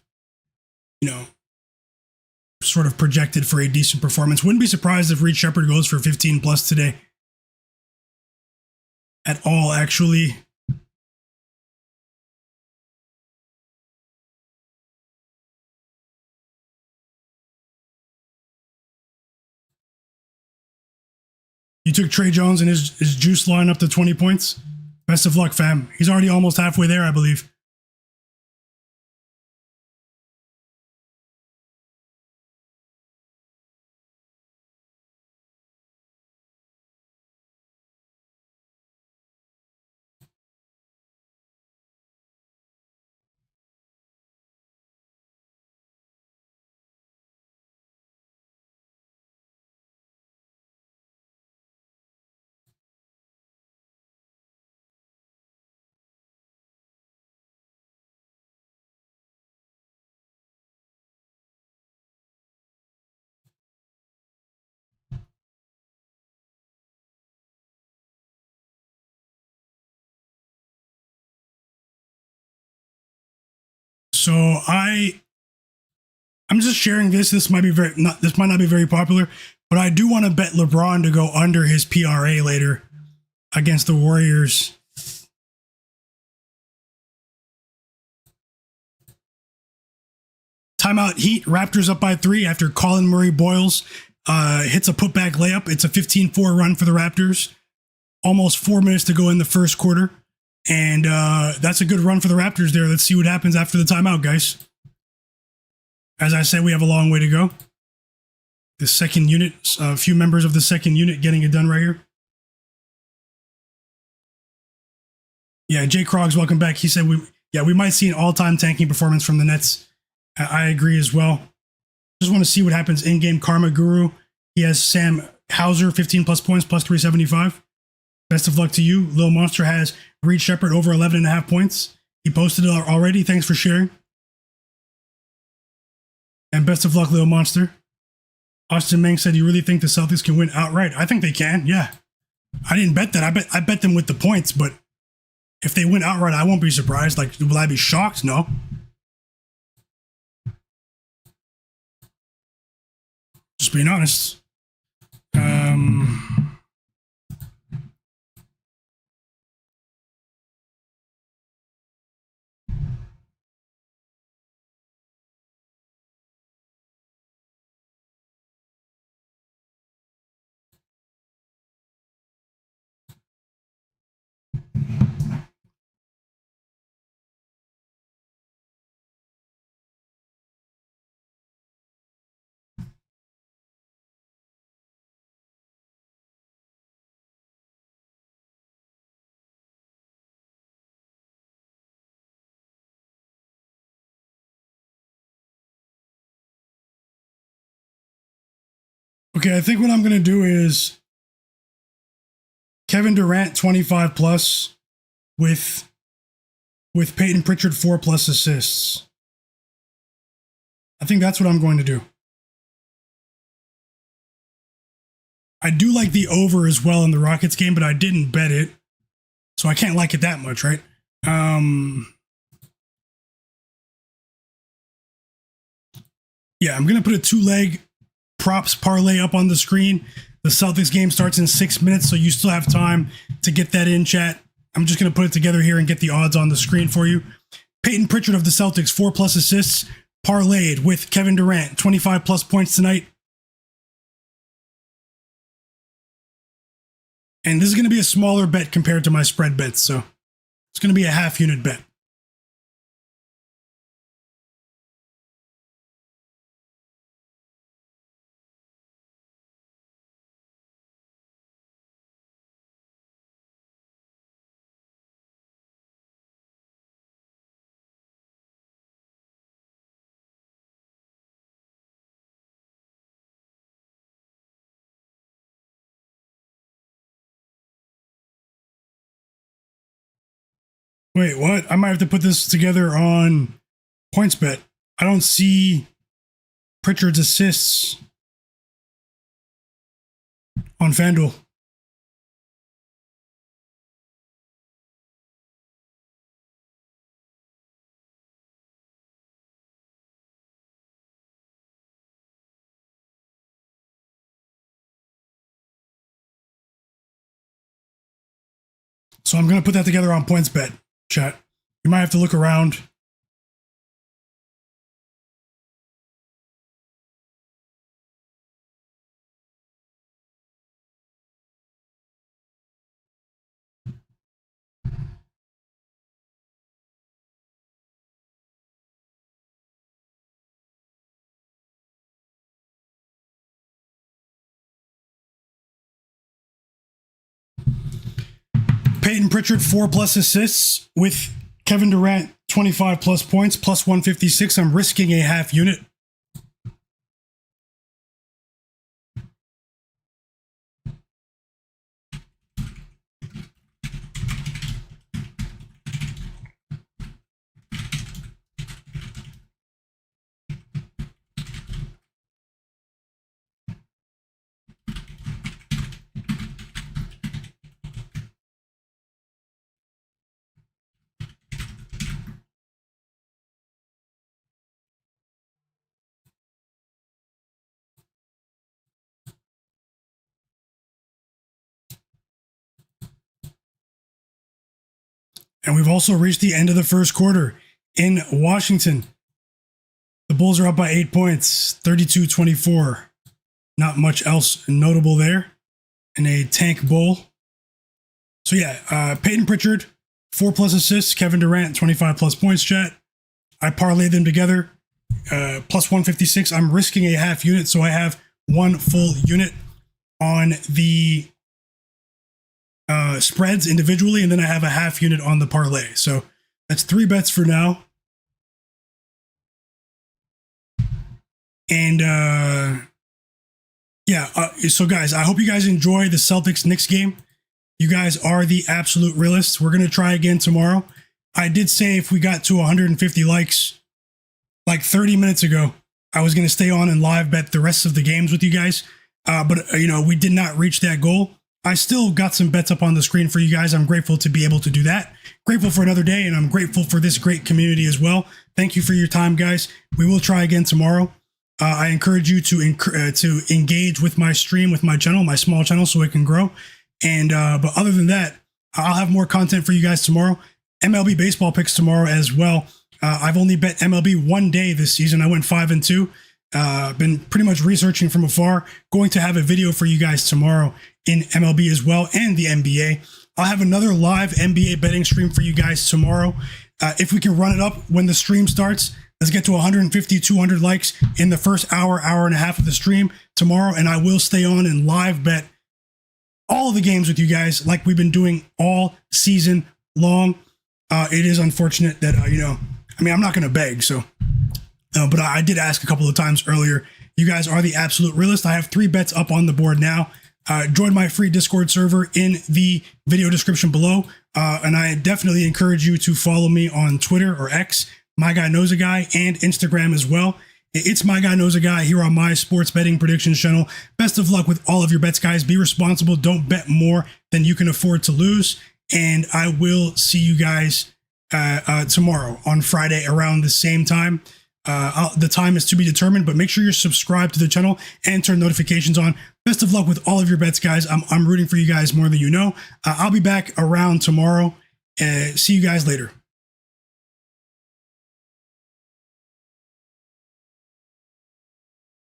sort of projected for a decent performance. Wouldn't be surprised if Reed Shepherd goes for 15 plus today. At all, actually. You took Trey Jones and his juice line up to 20 points. Best of luck, fam. He's already almost halfway there, I believe. So I'm just sharing this. This might not be very popular, but I do want to bet LeBron to go under his PRA later against the Warriors. Timeout Heat. Raptors up by 3 after Colin Murray Boyles hits a putback layup. It's a 15-4 run for the Raptors. Almost 4 minutes to go in the first quarter. And that's a good run for the Raptors there. Let's see what happens after the timeout, guys. As I said, we have a long way to go. The second unit, a few members of the second unit getting it done right here. Yeah, Jay Krog's welcome back. He said, we might see an all-time tanking performance from the Nets. I agree as well. Just want to see what happens in-game. Karma Guru. He has Sam Hauser, 15 plus points, plus 375. Best of luck to you. Lil Monster has Reed Shepard over 11.5 points. He posted it already. Thanks for sharing. And best of luck, Lil Monster. Austin Meng said, you really think the Celtics can win outright? I think they can, yeah. I didn't bet that. I bet them with the points, but if they win outright, I won't be surprised. Like, will I be shocked? No. Just being honest. Okay, I think what I'm going to do is Kevin Durant 25 plus with Peyton Pritchard 4 plus assists. I think that's what I'm going to do. I do like the over as well in the Rockets game, but I didn't bet it, so I can't like it that much, right? Yeah, I'm going to put a 2-leg props parlay up on the screen. The Celtics game starts in 6 minutes, so you still have time to get that in, chat. I'm just going to put it together here and get the odds on the screen for you. Peyton Pritchard of the Celtics, 4 plus assists, parlayed with Kevin Durant, 25 plus points tonight. And this is going to be a smaller bet compared to my spread bets, so it's going to be a half unit bet. Wait, what? I might have to put this together on PointsBet. I don't see Pritchard's assists on FanDuel. So I'm going to put that together on PointsBet, chat. You might have to look around. Peyton Pritchard, 4 plus assists with Kevin Durant, 25 plus points, plus 156. I'm risking a half unit. And we've also reached the end of the first quarter in Washington. The Bulls are up by 8 points, 32-24. Not much else notable there in a tank bowl. So yeah, Peyton Pritchard, 4+ assists. Kevin Durant, 25+ points, chat. I parlayed them together, plus 156. I'm risking a half unit, so I have one full unit on the spreads individually, and then I have a half unit on the parlay. So that's 3 bets for now. And so guys, I hope you guys enjoy the Celtics-Knicks game. You guys are the absolute realists. We're going to try again tomorrow. I did say if we got to 150 likes like 30 minutes ago, I was going to stay on and live bet the rest of the games with you guys. But we did not reach that goal. I still got some bets up on the screen for you guys. I'm grateful to be able to do that. Grateful for another day, and I'm grateful for this great community as well. Thank you for your time, guys. We will try again tomorrow. I encourage you to engage with my stream, with my channel, my small channel, so it can grow. And but other than that, I'll have more content for you guys tomorrow. MLB baseball picks tomorrow as well. I've only bet MLB one day this season. I went 5-2. Been pretty much researching from afar. Going to have a video for you guys tomorrow in MLB as well, and the NBA. I'll have another live NBA betting stream for you guys tomorrow. If we can run it up when the stream starts, let's get to 150, 200 likes in the first hour and a half of the stream tomorrow, and I will stay on and live bet all of the games with you guys like we've been doing all season long. It is unfortunate that, I'm not going to beg, so, but I did ask a couple of times earlier. You guys are the absolute realist. I have 3 bets up on the board now. Join my free Discord server in the video description below. And I definitely encourage you to follow me on Twitter or X, My Guy Knows a Guy, and Instagram as well. It's My Guy Knows a Guy here on my sports betting predictions channel. Best of luck with all of your bets, guys. Be responsible. Don't bet more than you can afford to lose. And I will see you guys tomorrow on Friday around the same time. The time is to be determined, but make sure you're subscribed to the channel and turn notifications on. Best of luck with all of your bets, guys. I'm rooting for you guys more than you know. I'll be back around tomorrow. See you guys later.